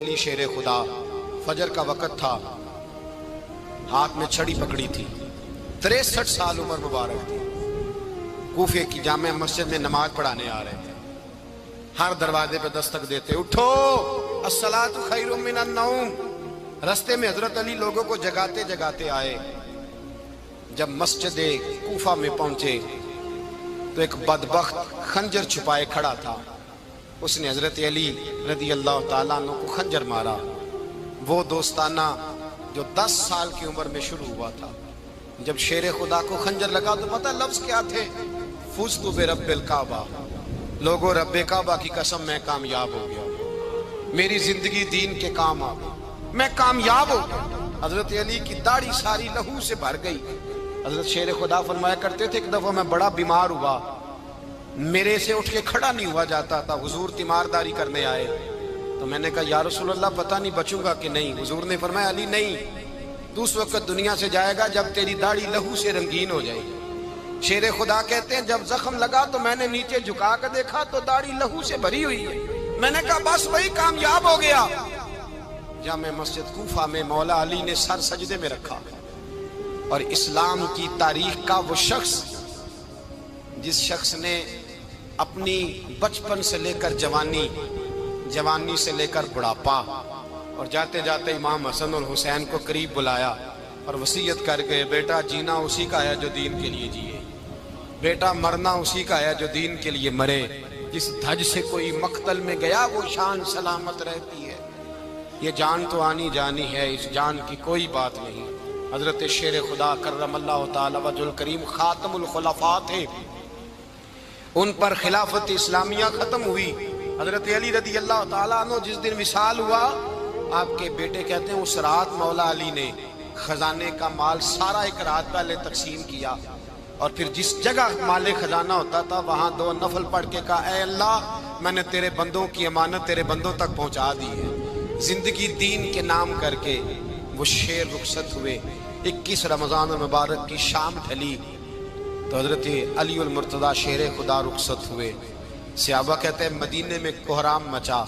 علی شیر خدا، فجر کا وقت تھا، ہاتھ میں چھڑی پکڑی تھی، 63 سال عمر مبارک تھی، کوفے کی جامع مسجد میں نماز پڑھانے آ رہے تھے۔ ہر دروازے پہ دستک دیتے، اٹھو الصلاۃ خیر من النوم۔ رستے میں حضرت علی لوگوں کو جگاتے جگاتے آئے۔ جب مسجد کوفہ میں پہنچے تو ایک بدبخت خنجر چھپائے کھڑا تھا، اس نے حضرت علی رضی اللہ تعالیٰ عنہ کو خنجر مارا۔ وہ دوستانہ جو 10 سال کی عمر میں شروع ہوا تھا، جب شیر خدا کو خنجر لگا تو پتہ لفظ کیا تھے؟ فزت برب الکعبہ، لوگوں رب کعبہ کی قسم میں کامیاب ہو گیا، میری زندگی دین کے کام آ گئی، میں کامیاب ہو گیا۔ حضرت علی کی داڑھی ساری لہو سے بھر گئی۔ حضرت شیر خدا فرمایا کرتے تھے، ایک دفعہ میں بڑا بیمار ہوا، میرے سے اٹھ کے کھڑا نہیں ہوا جاتا تھا، حضور تیمارداری کرنے آئے تو میں نے کہا یا رسول اللہ پتہ نہیں بچوں گا کہ نہیں۔ حضور نے فرمایا علی نہیں، تو اس وقت دنیا سے جائے گا جب تیری داڑھی لہو سے رنگین ہو جائے گی۔ شیر خدا کہتے ہیں جب زخم لگا تو میں نے نیچے جھکا کر دیکھا تو داڑھی لہو سے بھری ہوئی ہے، میں نے کہا بس وہی کامیاب ہو گیا۔ جامع مسجد کوفہ میں مولا علی نے سر سجدے میں رکھا، اور اسلام کی تاریخ کا وہ شخص جس شخص نے اپنی بچپن سے لے کر جوانی، جوانی سے لے کر بڑھاپا، اور جاتے جاتے امام حسن اور حسین کو قریب بلایا اور وصیت کر گئے، بیٹا جینا اسی کا ہے جو دین کے لیے جیے، بیٹا مرنا اسی کا ہے جو دین کے لیے مرے، جس دھج سے کوئی مقتل میں گیا وہ شان سلامت رہتی ہے، یہ جان تو آنی جانی ہے، اس جان کی کوئی بات نہیں۔ حضرت شیر خدا کرم اللہ تعالی وجہ الکریم خاتم الخلفاء تھے، ان پر خلافت اسلامیہ ختم ہوئی۔ حضرت علی رضی اللہ تعالیٰ عنہ جس دن وصال ہوا، آپ کے بیٹے کہتے ہیں اس رات مولا علی نے خزانے کا مال سارا ایک رات پہلے تقسیم کیا، اور پھر جس جگہ مال خزانہ ہوتا تھا وہاں 2 نفل پڑھ کے کہا اے اللہ میں نے تیرے بندوں کی امانت تیرے بندوں تک پہنچا دی ہے۔ زندگی دین کے نام کر کے وہ شیر رخصت ہوئے۔ 21 رمضان المبارک کی شام ڈھلی تو حضرت علی المرتضیٰ شیر خدا رخصت ہوئے۔ صحابہ کہتے ہیں مدینے میں کوہرام مچا،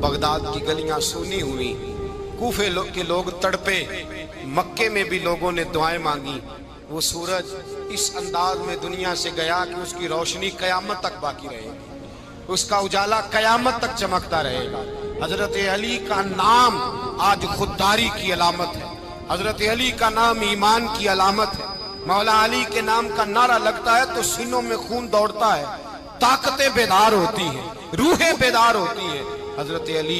بغداد کی گلیاں سونی ہوئی، کوفے کے لوگ تڑپے، مکے میں بھی لوگوں نے دعائیں مانگی۔ وہ سورج اس انداز میں دنیا سے گیا کہ اس کی روشنی قیامت تک باقی رہے گی، اس کا اجالا قیامت تک چمکتا رہے گا۔ حضرت علی کا نام آج خودداری کی علامت ہے، حضرت علی کا نام ایمان کی علامت ہے۔ مولا علی کے نام کا نعرہ لگتا ہے تو سینوں میں خون دوڑتا ہے، طاقتیں بیدار ہوتی ہیں، روحیں بیدار ہوتی ہیں۔ حضرت علی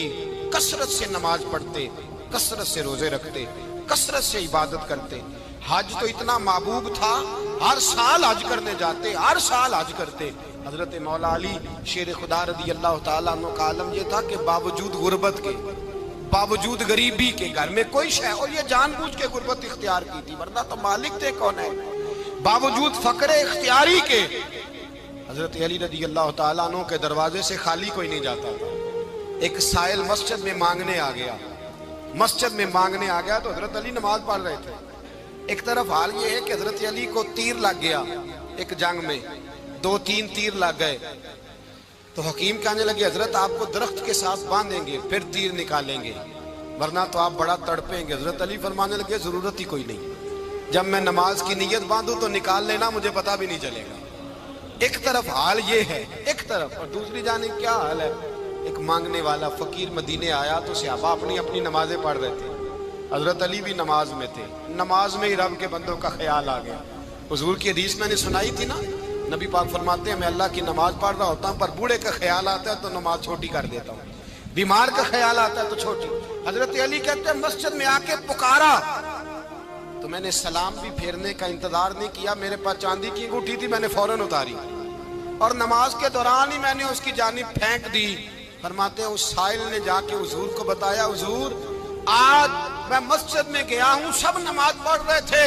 کثرت سے نماز پڑھتے، کثرت سے روزے رکھتے، کثرت سے عبادت کرتے۔ حج تو اتنا محبوب تھا، ہر سال حج کرنے جاتے، ہر سال حج کرتے۔ حضرت مولا علی شیر خدا رضی اللہ تعالیٰ عنہ کا عالم یہ تھا کہ باوجود غربت کے، باوجود غریبی کے، گھر میں کوئی شے، اور یہ جان بوجھ کے غربت اختیار کی تھی ورنہ تو مالک تھے کون ہے، باوجود فقر اختیاری کے حضرت علی رضی اللہ تعالیٰ عنہ کے دروازے سے خالی کوئی نہیں جاتا تھا۔ ایک سائل مسجد میں مانگنے آ گیا، مسجد میں مانگنے آ گیا تو حضرت علی نماز پڑھ رہے تھے۔ ایک طرف حال یہ ہے کہ حضرت علی کو تیر لگ گیا، ایک جنگ میں 2-3 تیر لگ گئے تو حکیم کہنے لگے حضرت آپ کو درخت کے ساتھ باندھیں گے پھر تیر نکالیں گے ورنہ تو آپ بڑا تڑپیں گے۔ حضرت علی فرمانے لگے ضرورت ہی کوئی نہیں، جب میں نماز کی نیت باندھوں تو نکال لینا، مجھے پتہ بھی نہیں چلے گا۔ ایک طرف حال یہ ہے، ایک طرف، اور دوسری جانب کیا حال ہے؟ ایک مانگنے والا فقیر مدینے آیا تو صحابہ اپنی اپنی نمازیں پڑھ رہے تھے، حضرت علی بھی نماز میں تھے، نماز میں ہی رب کے بندوں کا خیال آ گیا۔ حضور کی حدیث میں نے سنائی تھی نا، نبی پاک فرماتے ہیں میں اللہ کی نماز پڑھ رہا ہوتا ہوں پر بوڑھے کا خیال آتا ہے تو نماز چھوٹی کر دیتا ہوں، بیمار کا خیال آتا ہے تو چھوٹی۔ حضرت علی کہتے ہیں مسجد میں آ کے پکارا تو میں نے سلام بھی پھیرنے کا انتظار نہیں کیا، میرے پاس چاندی کی انگوٹھی تھی، میں نے فوراً اتاری اور نماز کے دوران ہی میں نے اس کی جانب پھینک دی۔ فرماتے ہیں اس سائل نے جا کے حضور کو بتایا حضور آج میں مسجد میں گیا ہوں، سب نماز پڑھ رہے تھے،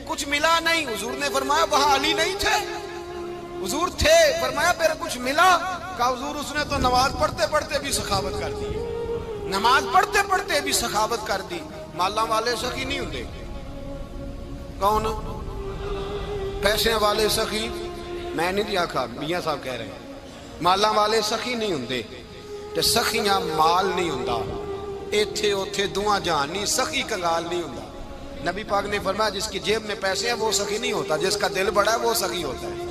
کچھ ملا نہیں۔ حضور نے فرمایا وہاں علی نہیں تھے؟ حضور تھے۔ فرمایا پھر کچھ ملا؟ کہا حضور اس نے تو نماز پڑھتے پڑھتے بھی سخاوت کر دی، نماز پڑھتے پڑھتے بھی سخاوت کر دی۔ مالاں والے سخی نہیں ہوندے، کون پیسے والے سخی؟ میں نہیں دیا کھا، میاں صاحب کہہ رہے ہیں مالاں والے سخی نہیں ہوندے، تے سخیاں مال نہیں ہوندا، ایتھے اوتھے دعا جہان نہیں، سخی کنگال نہیں ہوتا۔ نبی پاک نے فرمایا جس کی جیب میں پیسے ہیں وہ سخی نہیں ہوتا، جس کا دل بڑا ہے وہ سخی ہوتا ہے۔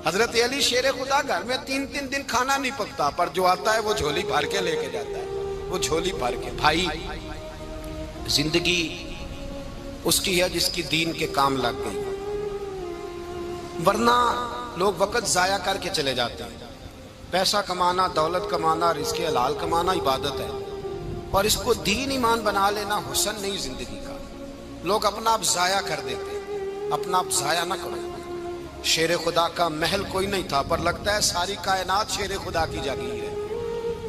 حضرت علی شیر خدا گھر میں 3 دن کھانا نہیں پکتا، پر جو آتا ہے وہ جھولی بھر کے لے کے جاتا ہے، وہ جھولی بھر کے۔ بھائی زندگی اس کی ہے جس کی دین کے کام لگ گئی، ورنہ لوگ وقت ضائع کر کے چلے جاتے ہیں۔ پیسہ کمانا، دولت کمانا، رزق حلال کمانا عبادت ہے، اور اس کو دین ایمان بنا لینا حسن نہیں زندگی کا۔ لوگ اپنا آپ ضائع کر دیتے ہیں، اپنا آپ ضائع نہ کرو۔ شیر خدا کا محل کوئی نہیں تھا، پر لگتا ہے ساری کائنات شیر خدا کی جاگیر ہے۔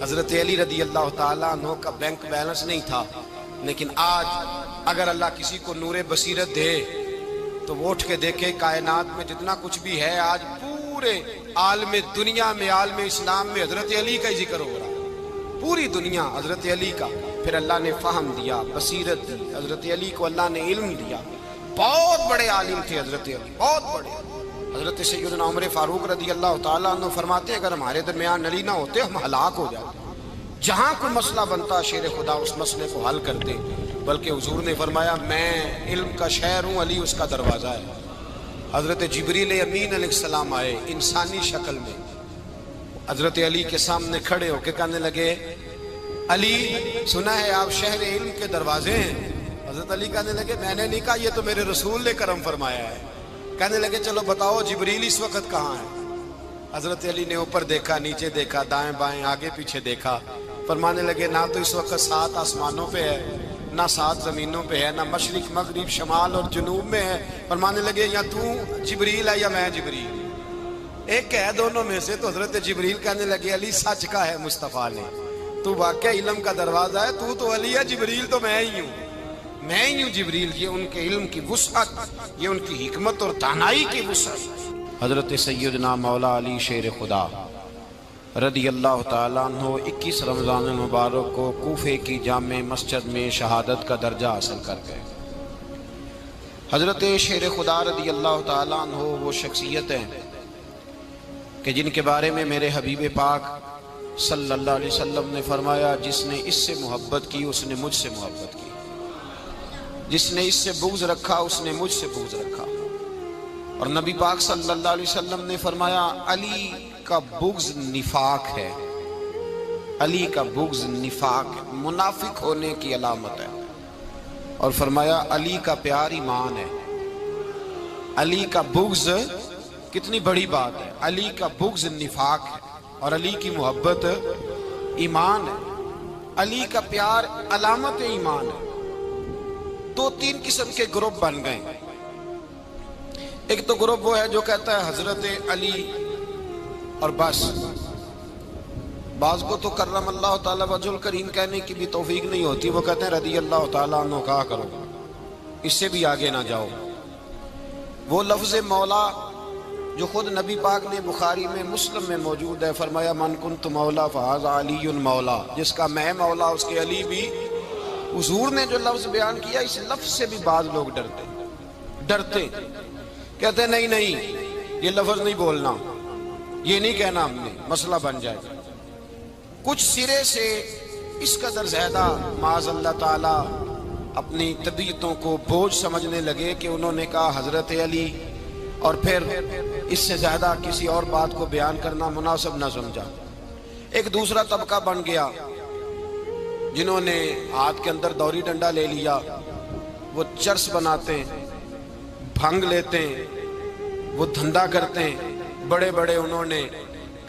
حضرت علی رضی اللہ تعالیٰ عنہ کا بینک بیلنس نہیں تھا، لیکن آج اگر اللہ کسی کو نور بصیرت دے تو وہ اٹھ کے دیکھے کائنات میں جتنا کچھ بھی ہے، آج پورے عالم دنیا میں، عالم اسلام میں حضرت علی کا ہی ذکر ہو رہا ہے، پوری دنیا حضرت علی کا۔ پھر اللہ نے فہم دیا، بصیرت دی، حضرت علی کو اللہ نے علم دیا۔ بہت بڑے عالم تھے حضرت علی، بہت بڑے۔ حضرت سیدنا عمر فاروق رضی اللہ تعالیٰ عنہ فرماتے ہیں اگر ہمارے درمیان علی نہ ہوتے ہم ہلاک ہو جاتے، جہاں کوئی مسئلہ بنتا شیر خدا اس مسئلے کو حل کرتے۔ بلکہ حضور نے فرمایا میں علم کا شہر ہوں، علی اس کا دروازہ ہے۔ حضرت جبریل امین علیہ السلام آئے انسانی شکل میں، حضرت علی کے سامنے کھڑے ہو کے کہنے لگے علی سنا ہے آپ شہر علم کے دروازے ہیں۔ حضرت علی کہنے لگے میں نے نہیں کہا، یہ تو میرے رسول نے کرم فرمایا ہے۔ کہنے لگے چلو بتاؤ جبریل اس وقت کہاں ہے؟ حضرت علی نے اوپر دیکھا، نیچے دیکھا، دائیں بائیں، آگے پیچھے دیکھا۔ فرمانے لگے نہ تو اس وقت 7 آسمانوں پہ ہے، نہ 7 زمینوں پہ ہے، نہ مشرق مغرب شمال اور جنوب میں ہے۔ فرمانے لگے یا تو جبریل ہے یا میں جبریل، ایک ہے دونوں میں سے۔ تو حضرت جبریل کہنے لگے علی سچ کا ہے مصطفیٰ نے، تو واقعہ علم کا دروازہ ہے، تو علی ہے، جبریل تو میں ہی ہوں، میں ہی ہوں جبریل۔ یہ ان کے علم کی وسعت، یہ ان کی حکمت اور دانائی کی وسعت۔ حضرت سیدنا مولا علی شیر خدا رضی اللہ تعالیٰ عنہ 21 رمضان المبارک کو کوفے کی جامع مسجد میں شہادت کا درجہ حاصل کر گئے۔ حضرت شیر خدا رضی اللہ تعالیٰ عنہ وہ شخصیت ہیں کہ جن کے بارے میں میرے حبیب پاک صلی اللہ علیہ وسلم نے فرمایا جس نے اس سے محبت کی اس نے مجھ سے محبت کی، جس نے اس سے بغض رکھا اس نے مجھ سے بغض رکھا۔ اور نبی پاک صلی اللہ علیہ وسلم نے فرمایا علی کا بغض نفاق ہے، علی کا بغض نفاق ہے، منافق ہونے کی علامت ہے۔ اور فرمایا علی کا پیار ایمان ہے، علی کا بغض کتنی بڑی بات ہے، علی کا بغض نفاق ہے اور علی کی محبت ایمان ہے، علی کا پیار علامت ایمان ہے۔ 2-3 قسم کے گروپ بن گئے۔ ایک تو گروپ وہ ہے جو کہتا ہے حضرت علی اور بس، بعض کو تو کرم اللہ تعالیٰ وجہ الکریم کہنے کی بھی توفیق نہیں ہوتی، وہ کہتے ہیں رضی اللہ تعالیٰ عنہ کہا کرو، اس سے بھی آگے نہ جاؤ۔ وہ لفظ مولا جو خود نبی پاک نے بخاری میں مسلم میں موجود ہے، فرمایا من کنت مولا فہذا علی مولا، جس کا میں مولا اس کے علی بھی۔ حضور نے جو لفظ بیان کیا اس لفظ سے بھی بعض لوگ ڈرتے کہتے ہیں نہیں یہ لفظ نہیں بولنا، یہ نہیں کہنا ہم نے، مسئلہ بن جائے گا۔ کچھ سرے سے اس قدر زیادہ معاذ اللہ تعالی اپنی طبیعتوں کو بوجھ سمجھنے لگے کہ انہوں نے کہا حضرت علی، اور پھر اس سے زیادہ کسی اور بات کو بیان کرنا مناسب نہ سمجھا۔ ایک دوسرا طبقہ بن گیا جنہوں نے ہاتھ کے اندر دوری ڈنڈا لے لیا، وہ چرس بناتے ہیں، بھنگ لیتے ہیں، وہ دھندا کرتے ہیں، بڑے بڑے انہوں نے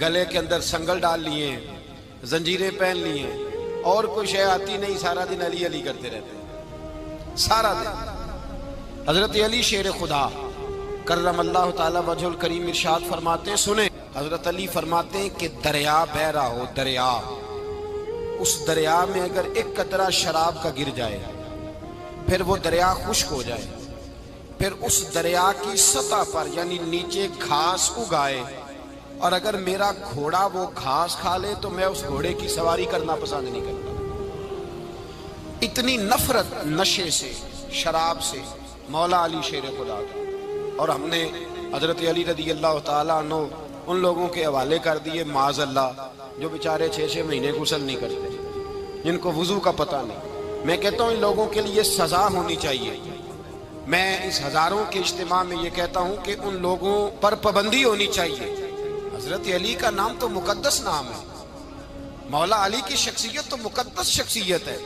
گلے کے اندر سنگل ڈال لیے ہیں، زنجیریں پہن لی ہیں، اور کوئی شے آتی نہیں، سارا دن علی علی کرتے رہتے ہیں سارا دن۔ حضرت علی شیر خدا کرم اللہ تعالی وجہ الکریم ارشاد فرماتے ہیں، سنیں، حضرت علی فرماتے ہیں کہ دریا بہ رہا ہو، دریا، اس دریا میں اگر ایک قطرہ شراب کا گر جائے، پھر وہ دریا خشک ہو جائے، پھر اس دریا کی سطح پر یعنی نیچے گھاس اگائے، اور اگر میرا گھوڑا وہ گھاس کھا لے تو میں اس گھوڑے کی سواری کرنا پسند نہیں کرتا۔ اتنی نفرت نشے سے، شراب سے مولا علی شیر خدا تھا۔ اور ہم نے حضرت علی رضی اللہ تعالیٰ عنہ ان لوگوں کے حوالے کر دیے معاذ اللہ جو بیچارے 6 مہینے غسل نہیں کرتے، جن کو وضو کا پتہ نہیں. میں کہتا ہوں ان لوگوں کے لیے سزا ہونی چاہیے. میں اس ہزاروں کے اجتماع میں یہ کہتا ہوں کہ ان لوگوں پر پابندی ہونی چاہیے. حضرت علی کا نام تو مقدس نام ہے. مولا علی کی شخصیت تو مقدس شخصیت ہے.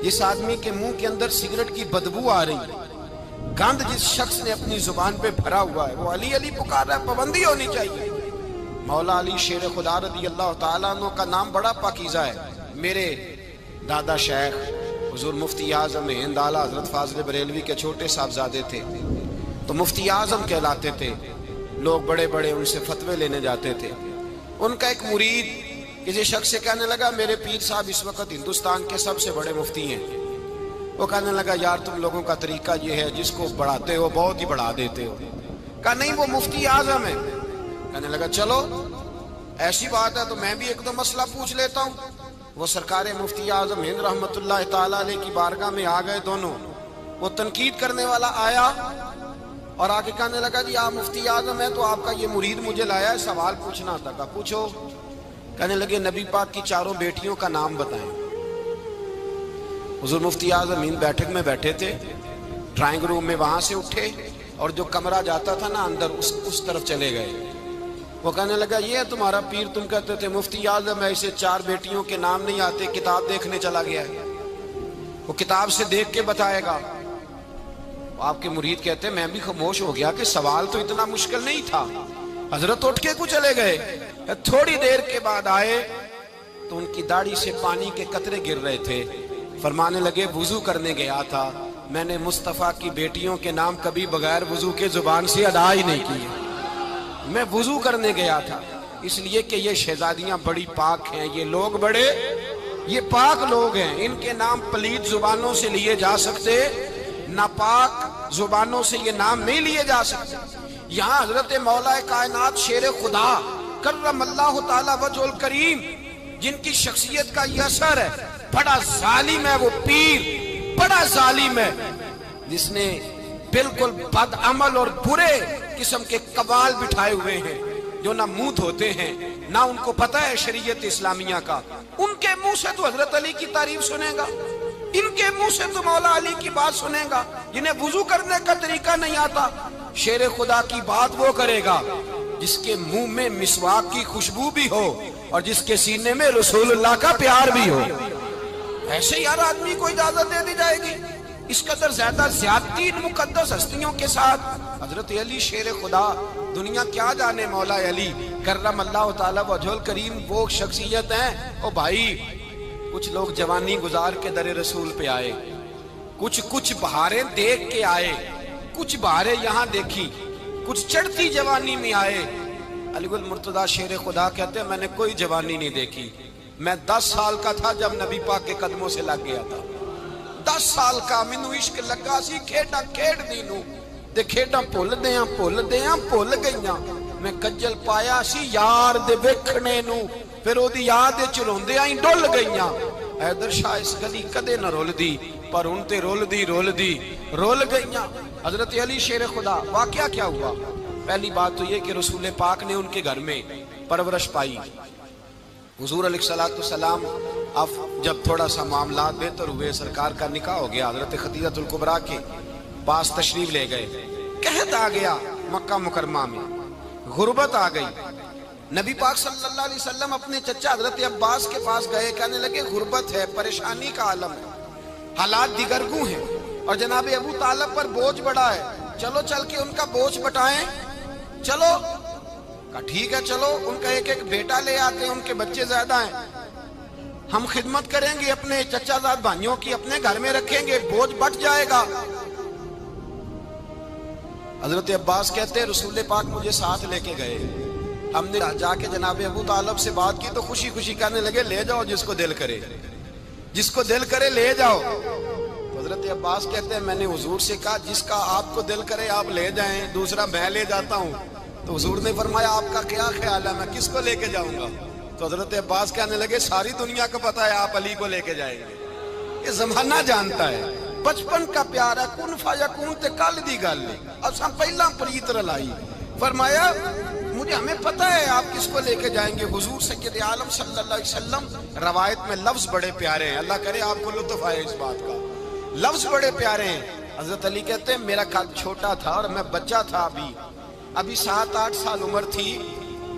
جس آدمی کے منہ کے اندر سگریٹ کی بدبو آ رہی ہے، گند جس شخص نے اپنی زبان پہ بھرا ہوا ہے، وہ علی علی پکار رہا ہے. پابندی ہونی چاہیے. مولا علی شیر خدا رضی اللہ تعالیٰ عنہ کا نام بڑا پاکیزہ ہے. میرے دادا شیخ حضور مفتی اعظم ہند اعلیٰ حضرت فاضل بریلوی کے چھوٹے صاحبزادے تھے، تو مفتی اعظم کہلاتے تھے. لوگ بڑے بڑے ان سے فتوے لینے جاتے تھے. ان کا ایک مرید کسی شخص سے کہنے لگا میرے پیر صاحب اس وقت ہندوستان کے سب سے بڑے مفتی ہیں. وہ کہنے لگا یار تم لوگوں کا طریقہ یہ ہے جس کو بڑھاتے ہو بہت ہی بڑھا دیتے ہو. کہا نہیں وہ مفتی اعظم ہے. کہنے لگا چلو ایسی بات ہے تو میں بھی ایک دو مسئلہ پوچھ لیتا ہوں. وہ سرکار مفتی اعظم ہند رحمت اللہ تعالیٰ علیہ کی بارگاہ میں آ گئے دونوں. وہ تنقید کرنے والا آیا اور آ کے کہنے لگا جی آپ مفتی اعظم ہیں تو آپ کا یہ مرید مجھے لایا ہے سوال پوچھنا تھا. کہا پوچھو. کہنے لگے نبی پاک کی چاروں بیٹیوں کا نام بتائیں. حضور مفتی اعظم ہند بیٹھک میں بیٹھے تھے، ڈرائنگ روم میں وہاں سے اٹھے اور جو کمرہ جاتا تھا نا اندر اس طرف چلے گئے. وہ کہنے لگا یہ ہے تمہارا پیر، تم کہتے تھے مفتی اعظم ہے اسے چار بیٹیوں کے نام نہیں آتے، کتاب دیکھنے چلا گیا ہے، وہ کتاب سے دیکھ کے بتائے گا. آپ کے مرید کہتے میں بھی خاموش ہو گیا کہ سوال تو اتنا مشکل نہیں تھا. حضرت اٹھ کے کو چلے گئے. تھوڑی دیر کے بعد آئے تو ان کی داڑھی سے پانی کے قطرے گر رہے تھے. فرمانے لگے وضو کرنے گیا تھا، میں نے مصطفیٰ کی بیٹیوں کے نام کبھی بغیر وضو کے زبان سے ادا ہی نہیں کیے. میں وضو کرنے گیا تھا اس لیے کہ یہ شہزادیاں بڑی پاک ہیں، یہ لوگ بڑے یہ پاک لوگ ہیں، ان کے نام پلیت زبانوں سے لیے جا سکتے، ناپاک زبانوں سے یہ نام نہیں لیے جا سکتے. یہاں حضرت مولا کائنات شیر خدا کرم اللہ تعالی وجہ الکریم جن کی شخصیت کا یہ اثر ہے، بڑا ظالم ہے وہ پیر، بڑا ظالم ہے جس نے بالکل بد عمل اور برے قسم کے قبال بٹھائے ہوئے ہیں جو نہ منہ دھوتے ہیں نہ ان کو پتہ ہے شریعت اسلامیہ کا. ان کے منہ سے تو حضرت علی کی تعریف سنے گا، ان کے منہ سے تو مولا علی کی بات سنے گا. جنہیں وضو کرنے کا طریقہ نہیں آتا، شیر خدا کی بات وہ کرے گا جس کے منہ میں مسواک کی خوشبو بھی ہو اور جس کے سینے میں رسول اللہ کا پیار بھی ہو. ایسے ہی ہر آدمی کو اجازت دے دی جائے گی؟ اس قدر زیادہ زیادتی ان مقدس ہستیوں کے ساتھ. حضرت علی شیر خدا، دنیا کیا جانے مولا علی کرم اللہ تعالی وجہ الکریم وہ شخصیت ہیں. او بھائی کچھ لوگ جوانی گزار کے در رسول پہ آئے، کچھ بہاریں دیکھ کے آئے، کچھ بہاریں یہاں دیکھی، کچھ چڑھتی جوانی میں آئے. علی گل مرتضیٰ شیر خدا کہتے ہیں میں نے کوئی جوانی نہیں دیکھی. میں 10 سال کا تھا جب نبی پاک کے قدموں سے لگ گیا تھا. 10 سال کا مینوں عشق لگا سی، کھیڈاں کھیڈ دی نوں تے کھیڈاں بھول گئیاں. میں کجل پایا سی یار دے ویکھنے نوں، پھر او دی یاد وچ روندیاں ہی ڈل گئیاں. حیدر شاہ اس گلی کدے نہ رول دی پر ان تے رول گئیاں. حضرت علی شیر خدا، واقعہ کیا ہوا؟ پہلی بات تو یہ کہ رسول پاک نے ان کے گھر میں پرورش پائی. حضور علیہ السلام اب جب تھوڑا سا معاملات بہتر ہوئے، سرکار کا نکاح ہو گیا، حضرت خدیجہ الکبریٰ کے پاس تشریف لے گئے. قحط آ گیا مکہ مکرمہ میں، غربت آ گئی. نبی پاک صلی اللہ علیہ وسلم اپنے چچا حضرت عباس کے پاس گئے، کہنے لگے غربت ہے، پریشانی کا عالم ہے، حالات دیگرگوں ہیں اور جناب ابو طالب پر بوجھ بڑا ہے، چلو چل کے ان کا بوجھ بٹائیں. چلو کہا ٹھیک ہے چلو، ان کا ایک بیٹا لے آتے ہیں، ان کے بچے زیادہ ہیں، ہم خدمت کریں گے اپنے چچا زاد بھائیوں کی، اپنے گھر میں رکھیں گے، بوجھ بٹ جائے گا. حضرت عباس کہتے ہیں رسول پاک مجھے ساتھ لے کے گئے. ہم نے جا کے جناب ابو طالب سے بات کی تو خوشی خوشی کہنے لگے لے جاؤ جس کو دل کرے لے جاؤ. حضرت عباس کہتے ہیں میں نے حضور سے کہا جس کا آپ کو دل کرے آپ لے جائیں، دوسرا میں لے جاتا ہوں. تو حضور نے فرمایا آپ کا کیا خیال ہے میں کس کو لے کے جاؤں گا؟ تو حضرت عباس کہنے لگے ساری دنیا کو پتا ہے آپ علی کو لے کے جائیں گے، یہ زمانہ جانتا ہے، بچپن کا پیار ہے، کن فیکون تے کل دی گل نہیں. اب سب پہلا پریت رلائی. فرمایا مجھے ہمیں پتہ ہے آپ کس کو لے کے جائیں گے، حضور سید عالم صلی اللہ علیہ وسلم۔ روایت میں لفظ بڑے پیارے ہیں، اللہ کرے آپ کو لطف آئے اس بات کا، لفظ بڑے پیارے ہیں۔ حضرت علی کہتے ہیں میرا قد چھوٹا تھا اور میں بچہ تھا، ابھی 7-8 سال عمر تھی،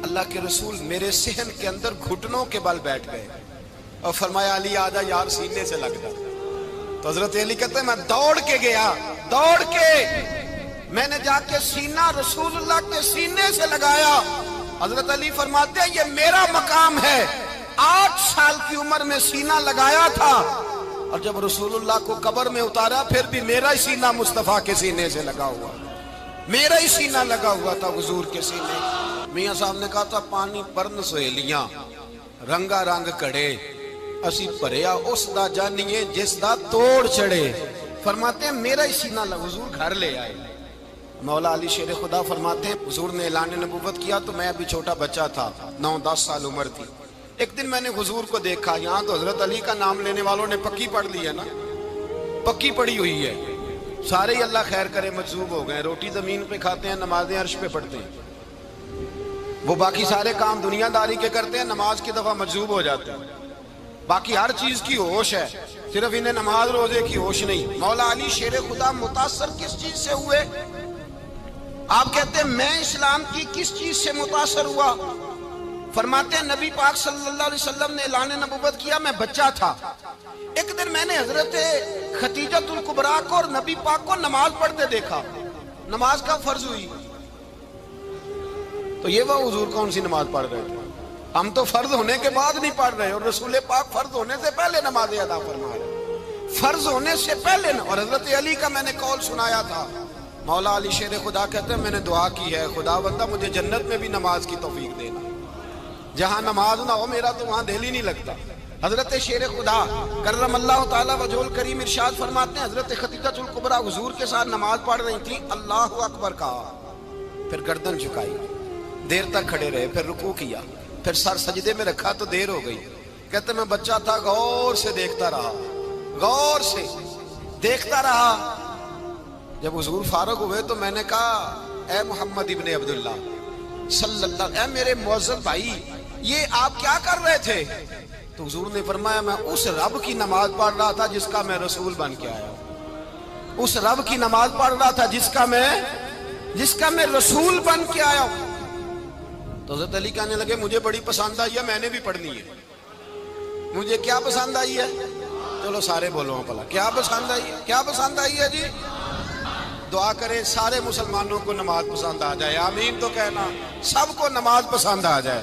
اللہ کے رسول میرے صحن کے اندر گھٹنوں کے بل بیٹھ گئے اور فرمایا علی آجا یار سینے سے لگ جا۔ تو حضرت علی کہتے ہیں میں دوڑ کے گیا، دوڑ کے میں نے جا کے سینہ رسول اللہ کے سینے سے لگایا۔ حضرت علی فرماتے ہیں یہ میرا مقام ہے، 8 سال کی عمر میں سینہ لگایا تھا، اور جب رسول اللہ کو قبر میں اتارا پھر بھی میرا ہی سینہ مصطفیٰ کے سینے سے لگا ہوا، میرا ہی سینہ لگا ہوا تھا حضور کے سینے۔ میاں صاحب نے کہا تھا پانی پرن سہیلیاں رنگا رنگ کڑے، اسی پریا اس دا جانیے جس دا توڑ چڑھے۔ فرماتے ہیں میرا ہی سینہ لگا، حضور گھر لے آئے۔ مولا علی شیر خدا فرماتے ہیں حضور نے اعلان نبوت کیا تو میں ابھی چھوٹا بچہ تھا، 9-10 سال عمر تھی۔ ایک دن میں نے حضور کو دیکھا، یہاں تو حضرت علی کا نام لینے والوں نے پکی پڑھ لی ہے نا، پکی پڑھی ہوئی ہے، سارے ہی اللہ خیر کرے مجذوب ہو گئے، روٹی زمین پہ کھاتے ہیں، نمازیں عرش پہ پڑھتے ہیں، وہ باقی سارے کام دنیا داری کے کرتے ہیں، نماز کی دفعہ مجذوب ہو جاتے ہیں، باقی ہر چیز کی ہوش ہے، صرف انہیں نماز روزے کی ہوش نہیں۔ مولا علی شیر خدا متاثر کس چیز سے ہوئے؟ آپ کہتے ہیں میں اسلام کی کس چیز سے متاثر ہوا؟ فرماتے ہیں نبی پاک صلی اللہ علیہ وسلم نے اعلان نبوت کیا، میں بچہ تھا، ایک دن میں نے حضرت خدیجۃ الکبریٰ کو اور نبی پاک کو نماز پڑھتے دیکھا، نماز کا فرض ہوئی، تو یہ وہ حضور کون سی نماز پڑھ رہے تھے؟ ہم تو فرض ہونے کے بعد نہیں پڑھ رہے، اور رسول پاک فرض ہونے سے پہلے نماز ادا فرما رہے، فرض ہونے سے پہلے۔ اور حضرت علی کا میں نے قول سنایا تھا، مولا علی شیر خدا کہتے ہیں میں نے دعا کی ہے خدا بندہ مجھے جنت میں بھی نماز کی توفیق دینا، جہاں نماز نہ ہو میرا تو وہاں دل ہی نہیں لگتا۔ حضرت شیر خدا کرم اللہ تعالیٰ وجہ الکریم ارشاد فرماتے ہیں حضرت خدیجۃ الکبریٰ حضور کے ساتھ نماز پڑھ رہی تھیں، اللہ اکبر کہا، پھر گردن جھکائی، دیر تک کھڑے رہے، پھر رکوع کیا، پھر سر سجدے میں رکھا تو دیر ہو گئی۔ کہتے میں بچہ تھا، غور سے دیکھتا رہا، غور سے دیکھتا رہا۔ جب حضور فارغ ہوئے تو میں نے کہا اے محمد ابن عبداللہ صلی اللہ، اے میرے معزز بھائی یہ آپ کیا کر رہے تھے؟ تو حضور نے فرمایا میں اس رب کی نماز پڑھ رہا تھا جس کا میں رسول بن کے آیا ہوں، اس رب کی نماز پڑھ رہا تھا جس کا میں رسول بن کے آیا ہوں۔ تو حضرت علی کہنے لگے مجھے بڑی پسند آئی ہے، میں نے بھی پڑھنی ہے۔ مجھے کیا پسند آئی ہے؟ چلو سارے بولو پلا، کیا پسند آئی ہے؟ کیا پسند آئی ہے جی؟ دعا کریں سارے مسلمانوں کو نماز پسند آ جائے، آمین تو کہنا، سب کو نماز پسند آ جائے۔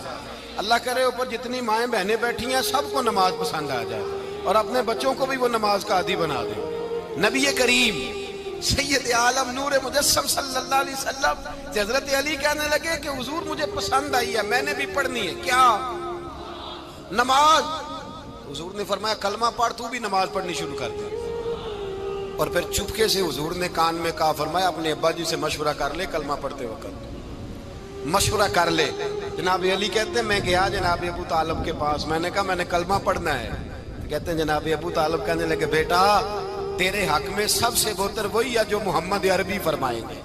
اللہ کرے اوپر جتنی مائیں بہنیں بیٹھی ہیں سب کو نماز پسند آ جائے، اور اپنے بچوں کو بھی وہ نماز کا عادی بنا دیں۔ نبی کریم سید عالم نور مجسم صلی اللہ علیہ وسلم سے حضرت علی کہنے لگے کہ حضور مجھے پسند آئی ہے، میں نے بھی پڑھنی ہے، کیا؟ نماز۔ حضور نے فرمایا کلمہ پڑھ، تو بھی نماز پڑھنی شروع کر دے۔ اور پھر چپکے سے حضور نے کان میں کہا، فرمایا اپنے ابا جی سے مشورہ کر لے کلمہ پڑھتے وقت، مشورہ کر لے۔ جناب علی کہتے ہیں میں گیا جناب ابو طالب کے پاس، میں نے کہا میں نے کلمہ پڑھنا ہے۔ کہتے ہیں جناب ابو طالب کہنے لگے بیٹا تیرے حق میں سب سے بہتر وہی ہے جو محمد عربی فرمائیں گے،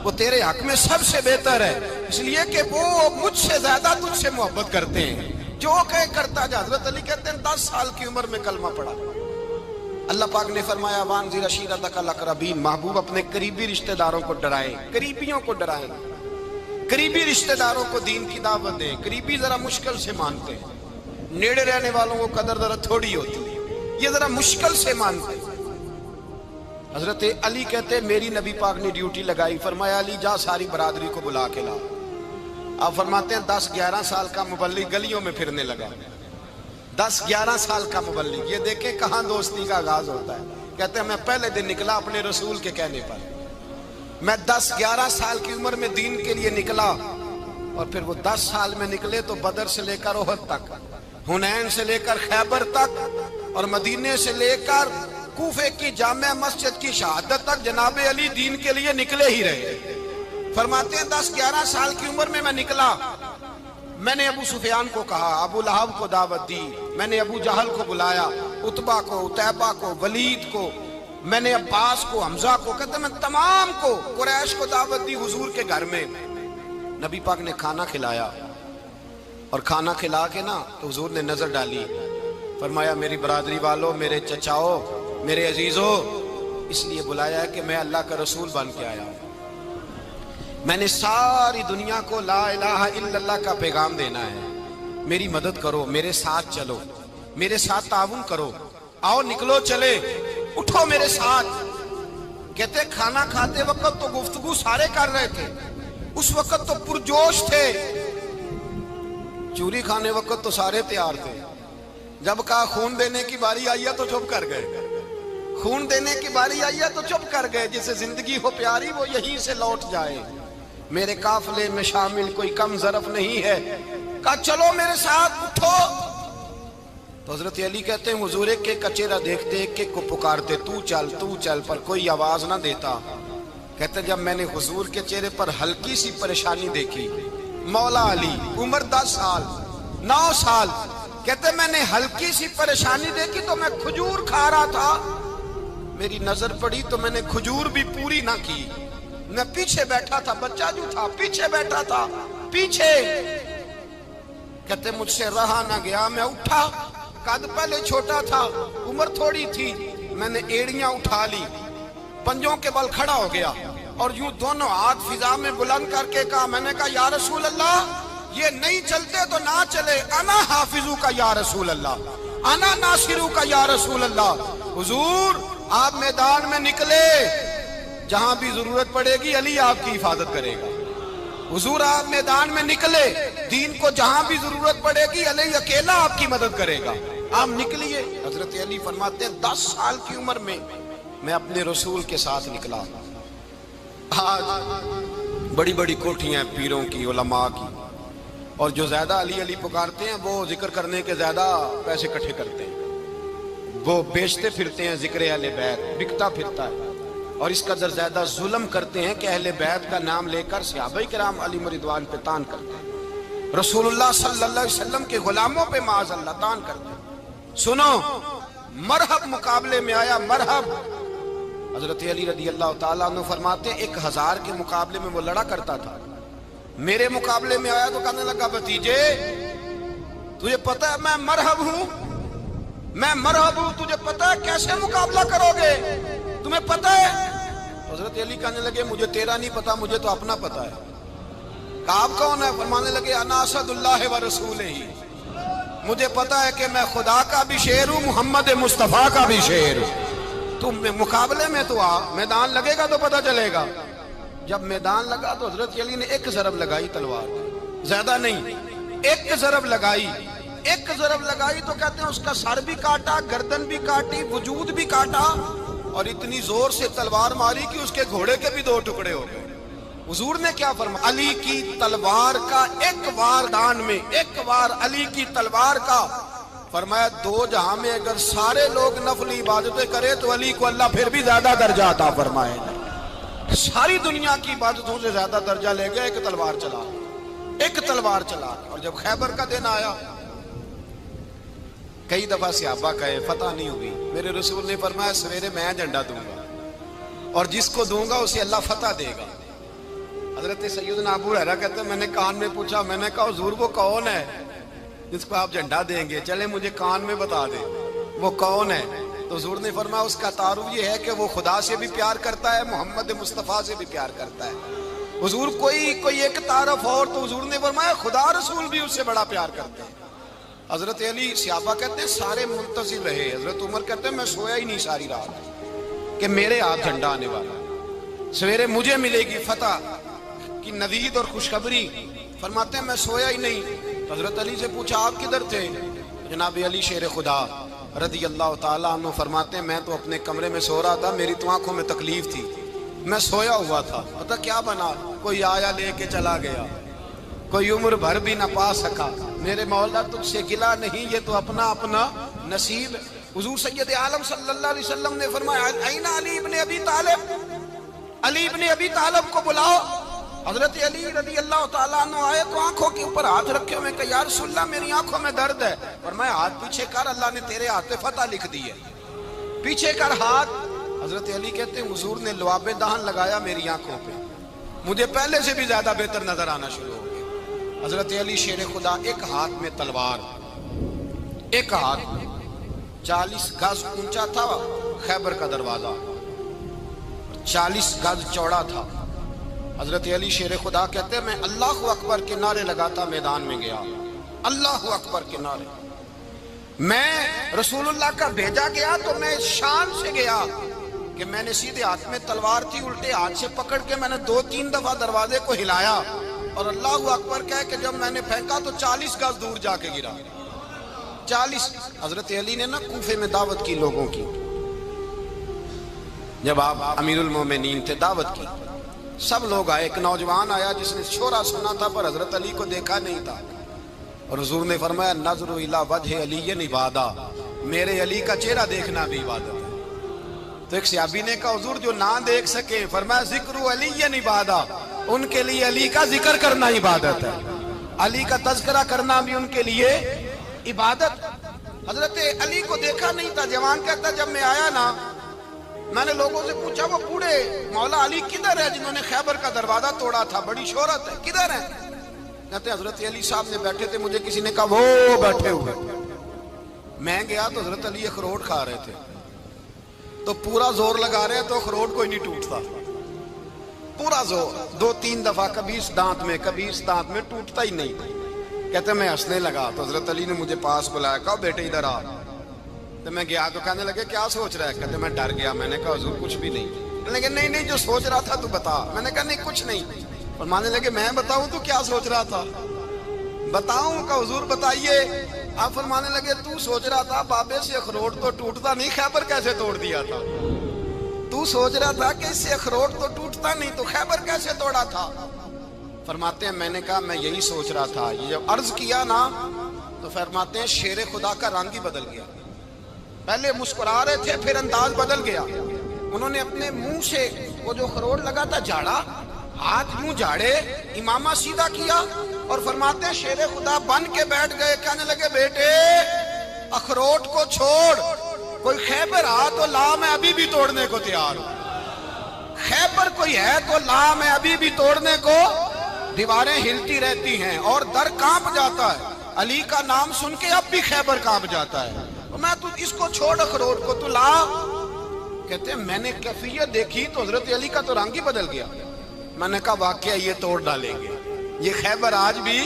وہ تیرے حق میں سب سے بہتر ہے، اس لیے کہ وہ مجھ سے زیادہ تجھ سے محبت کرتے ہیں، جو کہے کرتا جا۔ حضرت علی کہتے ہیں 10 سال کی عمر میں کلمہ پڑھا۔ اللہ پاک نے فرمایا وانذر عشیرتک الاقربین، محبوب اپنے قریبی رشتہ داروں کو ڈرائیں، قریبیوں کو ڈرائیں، قریبی رشتہ داروں کو دین کی دعوت دیں۔ قریبی ذرا مشکل سے مانتے ہیں، نیڑے رہنے والوں کو قدر ذرا تھوڑی ہوتی ہے، یہ ذرا مشکل سے مانتے ہیں۔ حضرت علی کہتے ہیں میری نبی پاک نے ڈیوٹی لگائی، فرمایا علی جا ساری برادری کو بلا کے لا۔ آپ فرماتے ہیں 10-11 سال کا مبلغ گلیوں میں پھرنے لگا، 10-11 سال کا مبلغ، یہ دیکھیں کہاں دوستی کا آغاز ہوتا ہے۔ کہتے ہیں میں پہلے دن نکلا اپنے رسول کے کہنے پر، میں 10-11 سال کی عمر میں دین کے لیے نکلا، اور پھر وہ 10 سال میں نکلے تو بدر سے لے کر احد تک، حنین سے لے کر خیبر تک، اور مدینے سے لے کر کوفے کی جامع مسجد کی شہادت تک جناب علی دین کے لیے نکلے ہی رہے۔ فرماتے ہیں 10-11 سال کی عمر میں نکلا، میں نے ابو سفیان کو کہا، ابو لہب کو دعوت دی، میں نے ابو جہل کو بلایا، عتبہ کو، عتیبہ کو، ولید کو، میں نے عباس کو، حمزہ کو، کہتے میں تمام کو، قریش کو دعوت دی حضور کے گھر میں۔ نبی پاک نے کھانا کھلایا اور کھانا کھلا کے نا تو حضور نے نظر ڈالی، فرمایا میری برادری والوں، میرے چچاؤ، میرے عزیزوں، اس لیے بلایا ہے کہ میں اللہ کا رسول بن کے آیا ہوں، میں نے ساری دنیا کو لا الہ الا اللہ کا پیغام دینا ہے، میری مدد کرو، میرے ساتھ چلو، میرے ساتھ تعاون کرو، آؤ نکلو چلے، اٹھو میرے ساتھ۔ کہتے کھانا کھاتے وقت تو گفتگو سارے کر رہے تھے، اس وقت تو پرجوش تھے، چوری کھانے وقت تو سارے تیار تھے، جب کہا خون دینے کی باری آئی ہے تو چپ کر گئے، خون دینے کی باری آئی ہے تو چپ کر گئے، جسے زندگی ہو پیاری وہ یہیں سے لوٹ جائے، میرے قافلے میں شامل کوئی کم ظرف نہیں ہے، کہا چلو میرے ساتھ اٹھو۔ تو حضرت علی کہتے ہیں حضور ایک ایک کا چہرہ دیکھتے ایک ایک کو پکارتے، تو چل، پر کوئی آواز نہ دیتا۔ کہتے جب میں نے حضور کے چہرے پر ہلکی سی پریشانی دیکھی، مولا علی عمر 10 سال 9 سال، کہتے میں نے ہلکی سی پریشانی دیکھی تو میں کھجور کھا رہا تھا، میری نظر پڑی تو میں نے کھجور بھی پوری نہ کی، میں پیچھے بیٹھا تھا، بچہ جو تھا پیچھے بیٹھا تھا، پیچھے۔ کہتے مجھ سے رہا نہ گیا، میں اٹھا، قد پہلے چھوٹا تھا، عمر تھوڑی تھی، میں نے ایڑیاں اٹھا لی، پنجوں کے بل کھڑا ہو گیا اور یوں دونوں ہاتھ فضا میں بلند کر کے کہا، میں نے کہا یا رسول اللہ یہ نہیں چلتے تو نہ چلے، انا حافظو کا یا رسول اللہ، انا ناصرو کا یا رسول اللہ۔ حضور آپ میدان میں نکلے، جہاں بھی ضرورت پڑے گی علی آپ کی حفاظت کرے گا، حضور آپ میدان میں نکلے، دین کو جہاں بھی ضرورت پڑے گی علی اکیلا آپ کی مدد کرے گا، آپ نکلیے۔ حضرت علی فرماتے ہیں 10 سال کی عمر میں میں اپنے رسول کے ساتھ نکلا۔ آج بڑی بڑی کوٹھیاں پیروں کی، علماء کی، اور جو زیادہ علی علی پکارتے ہیں وہ ذکر کرنے کے زیادہ پیسے اکٹھے کرتے ہیں، وہ بیچتے پھرتے ہیں، ذکر اہل بیت بکتا پھرتا ہے، اور اس قدر زیادہ ظلم کرتے ہیں کہ اہل بیت کا نام لے کر صحابہ کرام علی رضوان پہ تان کرتے ہیں، رسول اللہ صلی اللہ علیہ وسلم کے غلاموں پہ معاذ اللہ تان کرتے ہیں۔ سنو، مرحب مقابلے میں آیا، مرحب۔ حضرت علی رضی اللہ تعالیٰ عنہ فرماتے ہیں 1000 کے مقابلے میں وہ لڑا کرتا تھا، میرے مقابلے میں آیا تو کہنے لگا بھتیجے تجھے پتہ ہے میں مرحب ہوں، میں مرحب ہوں، تجھے پتہ ہے کیسے مقابلہ کرو گے، تمہیں پتہ ہے؟ حضرت علی کہنے لگے مجھے تیرا نہیں پتا، مجھے تو اپنا پتا ہے۔ کہا آپ کون ہے؟ فرمانے لگے انا اسد اللہ و رسولہ، مجھے پتا ہے کہ میں خدا کا بھی شیر ہوں، محمد مصطفیٰ کا بھی شیر ہوں۔ تم مقابلے میں تو آ، میدان لگے گا تو پتا چلے گا۔ جب میدان لگا تو حضرت علی نے ایک ضرب لگائی تلوار، زیادہ نہیں، ایک ضرب لگائی، ایک ضرب لگائی تو کہتے ہیں اس کا سر بھی کاٹا، گردن بھی کاٹی، وجود بھی کاٹا، اور اتنی زور سے تلوار ماری کہ اس کے گھوڑے کے بھی 2 ٹکڑے ہو گئے۔ حضور نے کیا فرمایا؟ علی کی تلوار کا ایک وار دان میں، ایک وار علی کی تلوار کا، فرمایا 2 جہاں میں اگر سارے لوگ نفل عبادتیں کرے تو علی کو اللہ پھر بھی زیادہ درجہ عطا فرمائے گا، ساری دنیا کی عبادتوں سے زیادہ درجہ لے گئے، ایک تلوار چلا، ایک تلوار چلا۔ اور جب خیبر کا دن آیا، کئی دفعہ صحابہ کہے فتح نہیں ہوئی، میرے رسول نے فرمایا سویرے میں جھنڈا دوں گا اور جس کو دوں گا اسے اللہ فتح دے گا۔ حضرت سیدنا ابو ہریرہ کہتے ہیں میں نے کان میں پوچھا، میں نے کہا حضور وہ کون ہے جس کو آپ جھنڈا دیں گے؟ چلے مجھے کان میں بتا دیں وہ کون ہے۔ تو حضور نے فرمایا اس کا تعارف یہ ہے کہ وہ خدا سے بھی پیار کرتا ہے، محمد مصطفیٰ سے بھی پیار کرتا ہے۔ حضور کوئی ایک تعارف اور، تو حضور نے فرمایا خدا رسول بھی اس سے بڑا پیار کرتے ہیں۔ حضرت علی صحابہ کہتے ہیں سارے منتظر رہے، حضرت عمر کہتے ہیں میں سویا ہی نہیں ساری رات کہ میرے ہاتھ جھنڈا آنے والا، سویرے مجھے ملے گی فتح کی نوید اور خوشخبری۔ فرماتے ہیں میں سویا ہی نہیں۔ حضرت علی سے پوچھا آپ کدھر تھے؟ جناب علی شیر خدا رضی اللہ تعالیٰ عنہ فرماتے ہیں میں تو اپنے کمرے میں سو رہا تھا، میری تو آنکھوں میں تکلیف تھی، میں سویا ہوا تھا، پتہ کیا بنا، کوئی آیا لے کے چلا گیا، کوئی عمر بھر بھی نہ پا سکا، میرے مولا تجھ سے گلا نہیں، یہ تو اپنا اپنا نصیب ہے۔ حضور سید عالم صلی اللہ علیہ وسلم نے فرمایا این علی ابن ابی طالب، علی ابن ابی طالب کو بلاؤ۔ حضرت علی رضی اللہ تعالیٰ عنہ آئے تو آنکھوں کے اوپر ہاتھ رکھے ہوئے کہ یا رسول اللہ میری آنکھوں میں درد ہے، فرمایا ہاتھ پیچھے کر، اللہ نے تیرے ہاتھ پہ فتح لکھ دی ہے، پیچھے کر ہاتھ۔ حضرت علی کہتے ہیں حضور نے لعاب دہن لگایا میری آنکھوں پہ، مجھے پہلے سے بھی زیادہ بہتر نظر آنا شروع ہو گیا۔ حضرت علی شیر خدا، ایک ہاتھ میں تلوار، ایک ہاتھ 40 گز اونچا تھا خیبر کا دروازہ، 40 گز چوڑا تھا۔ حضرت علی شیر خدا کہتے ہیں میں اللہ اکبر کے نعرے لگاتا میدان میں گیا، اللہ اکبر کے نعرے۔ میں رسول اللہ کا بھیجا گیا تو میں شان سے گیا کہ میں نے سیدھے ہاتھ میں تلوار تھی، الٹے ہاتھ سے پکڑ کے میں نے 2-3 دفعہ دروازے کو ہلایا اور اللہ اکبر کہہ کہ جب میں نے پھینکا تو 40 گز دور جا کے گرا۔ 40۔ حضرت علی نے نا کوفے میں دعوت کی لوگوں کی، جب آپ امیر المومنین تھے، دعوت کی، سب لوگ آئے۔ ایک نوجوان آیا جس نے شورا سنا تھا پر حضرت علی کو دیکھا نہیں تھا، اور حضور نے فرمایا نظر الی وجہ علی عبادہ، میرے علی کا چہرہ دیکھنا بھی عبادت ہے۔ تو ایک صحابی نے کہا حضور جو نہ دیکھ سکے، فرمایا ذکر علی عبادہ، ان کے لیے علی کا ذکر کرنا عبادت ہے، علی کا تذکرہ کرنا بھی ان کے لیے عبادت۔ حضرت علی کو دیکھا نہیں تھا۔ جوان کہتا جب میں آیا نا، میں نے لوگوں سے پوچھا وہ بوڑھے مولا علی کدھر ہے جنہوں نے خیبر کا دروازہ توڑا تھا، بڑی شہرت ہے، کدھر ہے؟ کہتے حضرت علی صاحب نے بیٹھے تھے، مجھے کسی نے کہا وہ بیٹھے ہوئے۔ میں گیا تو حضرت علی اخروٹ کھا رہے تھے، تو پورا زور لگا رہے تو اخروٹ کوئی نہیں ٹوٹتا، پورا زور 2-3 دفعہ، کبھی اس دانت میں کبھی اس دانت میں، ٹوٹتا ہی نہیں۔ کہتے میں ہنسنے لگا تو حضرت علی نے مجھے پاس بلایا، کہا بیٹے ادھر آ۔ تو میں گیا تو کہنے لگے کیا سوچ رہا ہے؟ کہتے میں ڈر گیا۔ میں نے کہا حضور کچھ بھی نہیں۔ لیکن نہیں جو سوچ رہا تھا تو بتا۔ میں نے کہا نہیں کچھ نہیں۔ فرمانے لگے میں بتاؤں تو کیا سوچ رہا تھا؟ بتاؤں؟ کہ حضور بتائیے۔ آپ فرمانے لگے تو سوچ رہا تھا بابے سے اخروٹ تو ٹوٹتا نہیں، خیبر کیسے توڑ دیا تھا؟ تو سوچ رہا تھا کہ اس سے اخروٹ تو ٹوٹتا نہیں، تو خیبر کیسے توڑا تھا؟ فرماتے ہیں میں نے کہا میں یہی سوچ رہا تھا۔ یہ جب عرض کیا نا تو فرماتے ہیں شیر خدا کا رنگ ہی بدل گیا، پہلے مسکرا رہے تھے پھر انداز بدل گیا۔ انہوں نے اپنے منہ سے وہ جو خروٹ لگا تھا جھاڑا، ہاتھ منہ جھاڑے، امامہ سیدھا کیا، اور فرماتے ہیں شیر خدا بن کے بیٹھ گئے۔ کہنے لگے بیٹے اخروٹ کو چھوڑ، کوئی خیبر آ تو لا، میں ابھی بھی توڑنے کو تیار ہوں۔ خیبر کوئی ہے تو لا، میں ابھی بھی توڑنے کو۔ دیواریں ہلتی رہتی ہیں اور در کانپ جاتا ہے، علی کا نام سن کے اب بھی خیبر کانپ جاتا ہے۔ میں تو اس کو چھوڑ اخروٹ کو تو لا۔ کہتے ہیں میں نے کیفیت دیکھی تو حضرت علی کا تو رنگ ہی بدل گیا۔ میں نے کہا واقعہ یہ توڑ ڈالیں گے، یہ خیبر آج بھی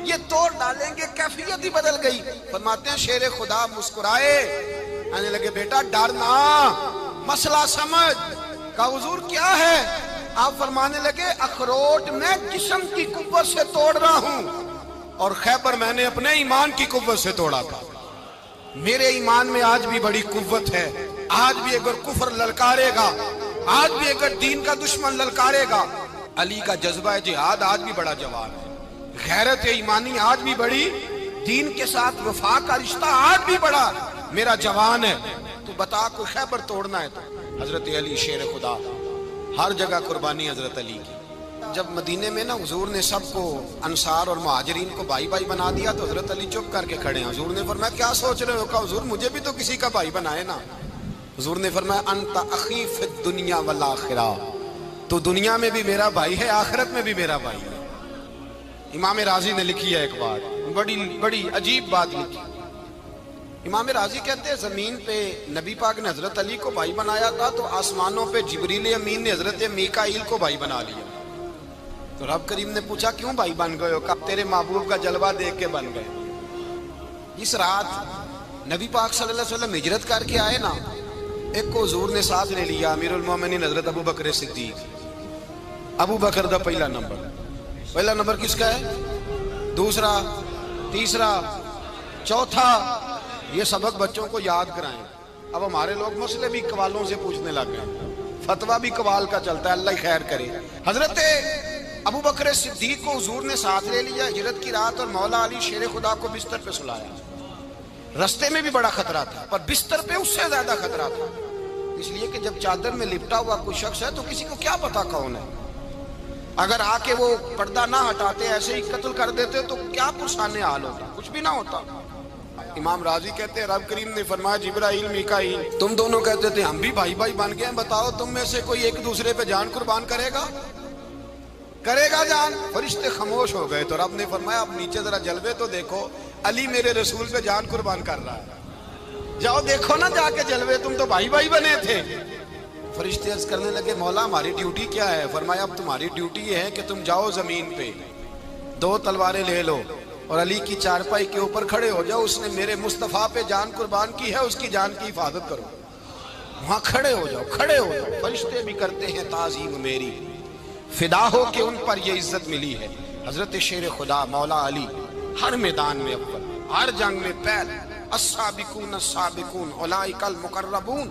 یہ توڑ ڈالیں گے، کیفیت ہی بدل گئی۔ فرماتے ہیں شیر خدا مسکرائے، کہنے لگے بیٹا ڈرنا، مسئلہ سمجھ۔ کہا حضور کیا ہے؟ آپ فرمانے لگے اخروٹ میں جسم کی قوت سے توڑ رہا ہوں، اور خیبر میں نے اپنے ایمان کی قوت سے توڑا تھا۔ میرے ایمان میں آج بھی بڑی قوت ہے، آج بھی اگر کفر للکارے گا، آج بھی اگر دین کا دشمن للکارے گا، علی کا جذبہ جہاد آج بھی بڑا جوان ہے، غیرت ایمانی آج بھی بڑی، دین کے ساتھ وفا کا رشتہ آج بھی بڑا میرا جوان ہے۔ تو بتا کوئی خیبر توڑنا ہے تو حضرت علی شیر خدا، ہر جگہ قربانی حضرت علی کی۔ جب مدینے میں نا حضور نے سب کو انصار اور مہاجرین کو بھائی بھائی بنا دیا تو حضرت علی چپ کر کے کھڑے ہیں۔ حضور نے فرمایا کیا سوچ رہے ہو؟ کہا حضور مجھے بھی تو کسی کا بھائی بنائے نا۔ حضور نے فرمایا انت اخی فی الدنیا والآخرہ، تو دنیا میں بھی میرا بھائی ہے، آخرت میں بھی میرا بھائی ہے۔ امام راضی نے لکھی ہے ایک بات، بڑی عجیب بات لکھی۔ امام راضی کہتے ہیں زمین پہ نبی پاک نے حضرت علی کو بھائی بنایا تھا تو آسمانوں پہ جبریل امین نے حضرت میکائیل کو بھائی بنا لیا۔ تو رب کریم نے پوچھا کیوں بھائی بن گئے ہو؟ کہا تیرے محبوب کا جلوہ دیکھ کے بن گئے۔ اس رات نبی پاک صلی اللہ علیہ وسلم ہجرت کر کے آئے نا، ایک کو حضور نے ساتھ لے لیا، امیر المومنین حضرت ابو بکر صدیق۔ ابو بکر دا پہلا نمبر کس کا ہے؟ دوسرا، تیسرا، چوتھا، یہ سبق بچوں کو یاد کرائیں۔ اب ہمارے لوگ مسئلے بھی قوالوں سے پوچھنے لگ گئے، فتویٰ بھی قوال کا چلتا ہے، اللہ ہی خیر کرے۔ حضرت ابو بکر صدیق کو حضور نے ساتھ لے لیا ہجرت کی رات، اور مولا علی شیر خدا کو بستر پہ سلایا۔ رستے میں بھی بڑا خطرہ تھا پر بستر پہ اس سے زیادہ خطرہ تھا، اس لیے کہ جب چادر میں لپٹا ہوا کوئی شخص ہے تو کسی کو کیا پتا کون ہے، اگر آ کے وہ پردہ نہ ہٹاتے ایسے ہی قتل کر دیتے تو کیا پرسانے حال ہوتا، کچھ بھی نہ ہوتا۔ امام راضی کہتے ہیں رب کریم نے فرمایا جبرائیل میکائیل تم دونوں کہتے تھے ہم بھی بھائی بھائی بن گئے ہیں، بتاؤ تم میں سے کوئی ایک دوسرے پہ جان قربان کرے گا؟ کرے گا جان. فرشتے خاموش ہو گئے تو رب نے فرمایا اب نیچے ذرا جلوے تو دیکھو, علی میرے رسول پہ جان قربان کر رہا ہے, جاؤ دیکھو نا جا کے جلوے, تم تو بھائی بھائی بنے تھے. فرشتے عرض کرنے لگے مولا ہماری ڈیوٹی کیا ہے؟ فرمایا اب تمہاری ڈیوٹی یہ ہے کہ تم جاؤ زمین پہ 2 تلواریں لے لو اور علی کی چارپائی کے اوپر کھڑے ہو جاؤ, اس نے میرے مصطفیٰ پہ جان قربان کی ہے, اس کی جان کی حفاظت کرو. وہاں کھڑے ہو جاؤ, کھڑے ہو جاؤ. فرشتے بھی کرتے ہیں تعظیم میری, فدا ہو کہ ان پر یہ عزت ملی ہے. حضرت شیر خدا مولا علی ہر میدان میں اول, ہر جنگ میں پہل. السابقون السابقون اولئک المقربون.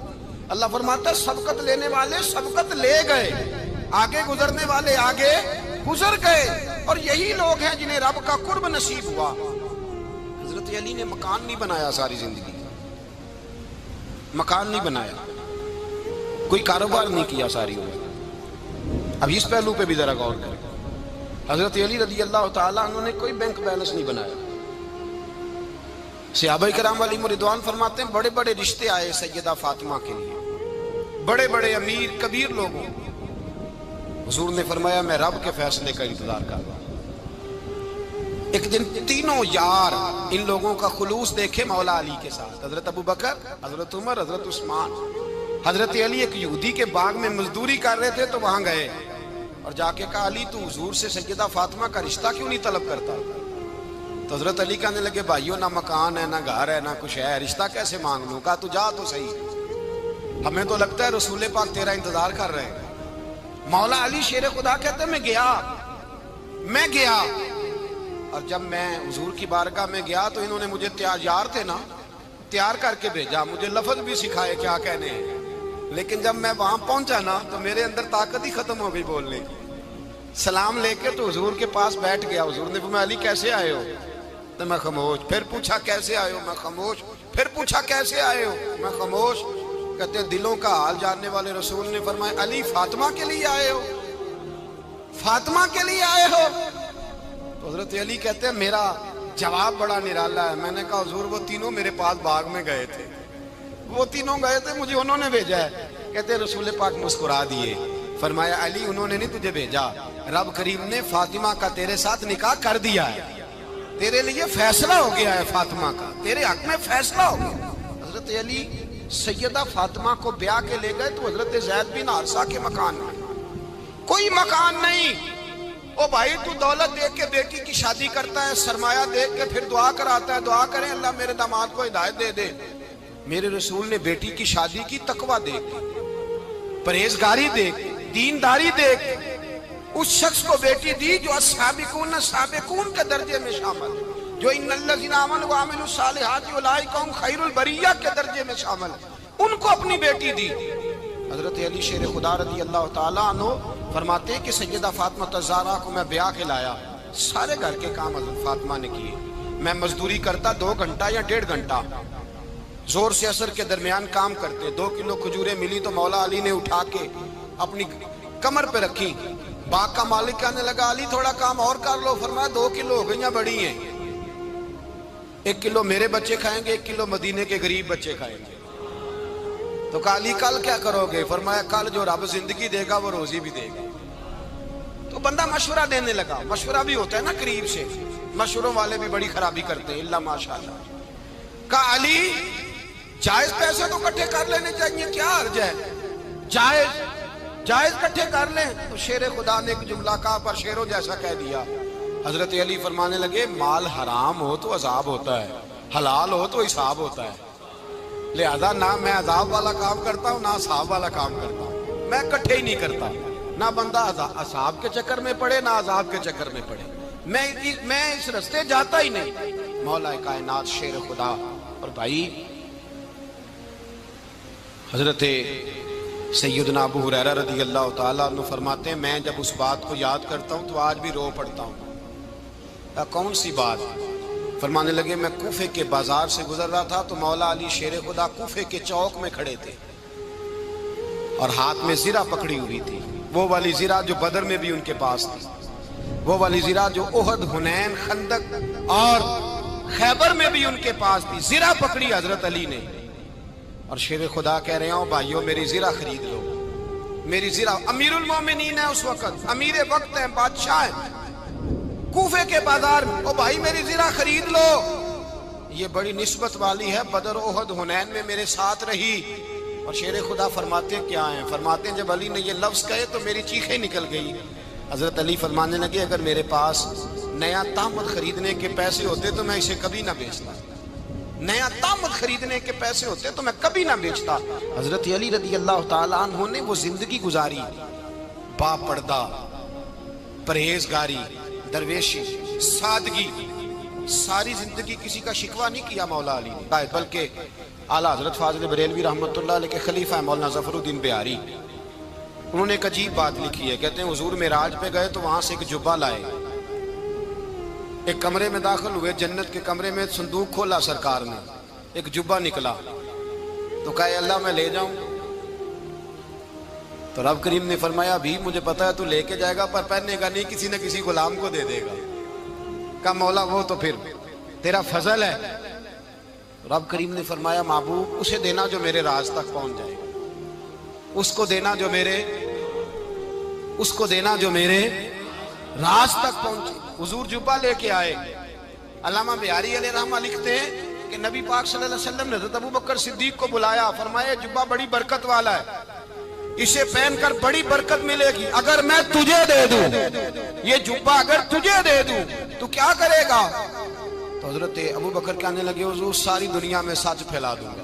اللہ فرماتا ہے سبقت لینے والے سبقت لے گئے, آگے گزرنے والے آگے گزر گئے, اور یہی لوگ ہیں جنہیں رب کا قرب نصیب ہوا. حضرت علی نے مکان نہیں بنایا ساری زندگی, مکان نہیں بنایا, کوئی کاروبار نہیں کیا ساری عمر. اب اس پہلو پہ بھی ذرا غور کریں. حضرت علی رضی اللہ تعالیٰ عنہ نے کوئی بینک بیلنس نہیں بنایا. صحابہ کرام علیہم رضوان فرماتے ہیں بڑے بڑے رشتے آئے سیدہ فاطمہ کے لیے, بڑے بڑے امیر کبیر لوگوں. حضور نے فرمایا میں رب کے فیصلے کا انتظار کر رہا ہوں. ایک دن تینوں یار ان لوگوں کا خلوص دیکھے مولا علی کے ساتھ, حضرت ابو بکر, حضرت عمر, حضرت عثمان. حضرت علی ایک یہودی کے باغ میں مزدوری کر رہے تھے تو وہاں گئے اور جا کے کہا علی تو حضور سے سیدہ فاطمہ کا رشتہ کیوں نہیں طلب کرتا؟ تو حضرت علی کہنے لگے بھائیو نہ مکان ہے نہ گھر ہے نہ کچھ ہے, رشتہ کیسے مانگ لوں؟ کہا تو جا تو صحیح, ہمیں تو لگتا ہے رسول پاک تیرا انتظار کر رہے ہیں. مولا علی شیر خدا کہتے ہیں میں گیا اور جب میں حضور کی بارگاہ میں گیا تو انہوں نے مجھے یار تھے نا تیار کر کے بھیجا, مجھے لفظ بھی سکھائے کیا کہنے ہیں, لیکن جب میں وہاں پہنچا نا تو میرے اندر طاقت ہی ختم ہو گئی بولنے کی. سلام لے کے تو حضور کے پاس بیٹھ گیا. حضور نے فرمایا علی کیسے آئے ہو؟ تو میں خاموش. پھر پوچھا کیسے آئے ہو؟ میں خاموش. پھر پوچھا کیسے آئے ہو؟ میں خاموش. کہتے ہیں دلوں کا حال جاننے والے رسول نے فرمایا علی فاطمہ کے لیے آئے ہو؟ فاطمہ کے لیے آئے ہو؟ تو حضرت علی کہتے ہیں میرا جواب بڑا نرالا ہے. میں نے کہا حضور وہ تینوں میرے پاس باغ میں گئے تھے, وہ تینوں گئے تھے, مجھے انہوں نے بھیجا ہے. کہتے ہیں رسول پاک مسکرا دیے, فرمایا علی انہوں نے نہیں تجھے بھیجا, رب کریم نے فاطمہ کا تیرے ساتھ نکاح کر دیا ہے, تیرے لیے فیصلہ ہو گیا ہے فاطمہ کا, تیرے حق میں فیصلہ ہو گیا. حضرت علی سیدہ فاطمہ کو بیاہ کے لے گئے تو حضرت زید بن حارثہ کے مکان میں کوئی مکان نہیں. او بھائی تو دولت دیکھ کے بیٹی کی شادی کرتا ہے, سرمایہ دیکھ کے پھر دعا کراتا ہے, دعا کریں اللہ میرے داماد کو ہدایت دے دے. میرے رسول نے بیٹی کی شادی کی تقوی دیکھ کے, پرہیزگاری دیکھ کے, دینداری دیکھ کے اس شخص کو بیٹی دی جو السابقون السابقون کے درجے میں شامل, جو ان الذین آمنوا وعملوا الصالحات اولئک هم خیر البریہ کے درجے میں شامل, ان کو اپنی بیٹی دی. حضرت علی شیر خدا رضی اللہ تعالیٰ عنہ فرماتے ہیں کہ سیدہ فاطمہ الزہرا کو میں بیاہ کے لایا, سارے گھر کے کام حضرت فاطمہ نے کیے. میں مزدوری کرتا 2 گھنٹہ یا 1.5 گھنٹہ, زور سے عصر کے درمیان کام کرتے. 2 کلو کھجوریں ملی تو مولا علی نے اٹھا کے اپنی کمر پہ رکھی. باغ کا مالک کہنے لگا علی تھوڑا کام اور کر لو. فرمایا 2 کلو ہو گئیں بڑی ہیں, 1 کلو میرے بچے کھائیں گے, 1 کلو مدینے کے غریب بچے کھائیں گے. تو کہا علی کل کیا کرو گے؟ فرمایا کل جو رب زندگی دے گا وہ روزی بھی دے گا. تو بندہ مشورہ دینے لگا, مشورہ بھی ہوتا ہے نا قریب سے, مشوروں والے بھی بڑی خرابی کرتے ہیں اللہ ماشاءاللہ. کہا علی جائز پیسے تو کٹھے کر لینے چاہیے, کیا حرج ہے, جائز کٹھے کر لیں. تو شیر خدا نے ایک جملہ کہا پر شیروں جیسا کہہ دیا. حضرت علی فرمانے لگے مال حرام ہو تو عذاب ہوتا ہے, حلال ہو تو حساب ہوتا ہے, لہذا نہ میں عذاب والا کام کرتا ہوں نہ حساب والا کام کرتا ہوں, میں کٹھے ہی نہیں کرتا. نہ بندہ حساب کے چکر میں پڑے نہ عذاب کے چکر میں پڑے, میں اس رستے جاتا ہی نہیں. مولا کائنات شیر خدا. اور بھائی حضرت سیدنا ابو ہریرہ رضی اللہ تعالیٰ عنہ فرماتے ہیں میں جب اس بات کو یاد کرتا ہوں تو آج بھی رو پڑتا ہوں. کون سی بات؟ فرمانے لگے میں کوفے کے بازار سے گزر رہا تھا تو مولا علی شیر خدا کوفے کے چوک میں کھڑے تھے اور ہاتھ میں زرہ پکڑی ہوئی تھی, وہ والی زرہ جو بدر میں بھی ان کے پاس تھی, وہ والی زرہ جو احد, حنین, خندق اور خیبر میں بھی ان کے پاس تھی. زرہ پکڑی حضرت علی نے اور شیر خدا کہہ رہے ہوں بھائیو میری زرہ خرید لو. میری زرا امیر المومنین ہے اس وقت، امیر وقت ہیں، بادشاہ ہیں، کوفے کے بازار میں، او بھائی میری زرا خرید لو، یہ بڑی نسبت والی ہے، بدر احد حنین میں میرے ساتھ رہی۔ اور شیر خدا فرماتے کیا ہیں؟ فرماتے ہیں جب علی نے یہ لفظ کہے تو میری چیخیں نکل گئی۔ حضرت علی فرمانے لگے اگر میرے پاس نیا تامت خریدنے کے پیسے ہوتے تو میں اسے کبھی نہ بیچتا، نیا تامت خریدنے کے پیسے ہوتے تو میں کبھی نہ بیچتا۔ حضرت علی رضی اللہ تعالیٰ عنہ نے وہ زندگی گزاری، با پردہ، پرہیزگاری، درویشی، سادگی، ساری زندگی کسی کا شکوہ نہیں کیا مولا علی نے، بلکہ اعلیٰ حضرت فاضل بریلوی رحمۃ اللہ علیہ کے خلیفہ مولانا ظفر الدین بہاری، انہوں نے ایک عجیب بات لکھی ہے، کہتے ہیں حضور معراج پہ گئے تو وہاں سے ایک جبہ لائے، ایک کمرے میں داخل ہوئے، جنت کے کمرے میں صندوق کھولا سرکار نے، ایک جبہ نکلا تو کہا اے اللہ میں لے جاؤں؟ تو رب کریم نے فرمایا ابھی مجھے پتا ہے تو لے کے جائے گا پر پہننے گا نہیں، کسی نہ کسی غلام کو دے دے گا۔ کہا مولا وہ تو پھر تیرا فضل ہے۔ رب کریم نے فرمایا محبوب اسے دینا جو میرے راز تک پہنچ جائے، اس کو دینا جو میرے راز تک پہنچے۔ حضور جبہ لے کے آئے۔ علامہ بہاری علیہ رحمہ لکھتے ہیں کہ نبی پاک صلی اللہ علیہ وسلم نے حضرت ابوبکر صدیق کو بلایا، فرمایا جبہ بڑی برکت والا ہے، اسے پہن کر بڑی برکت ملے گی، اگر میں تجھے دے دوں، یہ جبہ اگر تجھے دے دوں تو کیا کرے گا؟ تو حضرت ابوبکر کہنے لگے حضور ساری دنیا میں سچ پھیلا دوں گا۔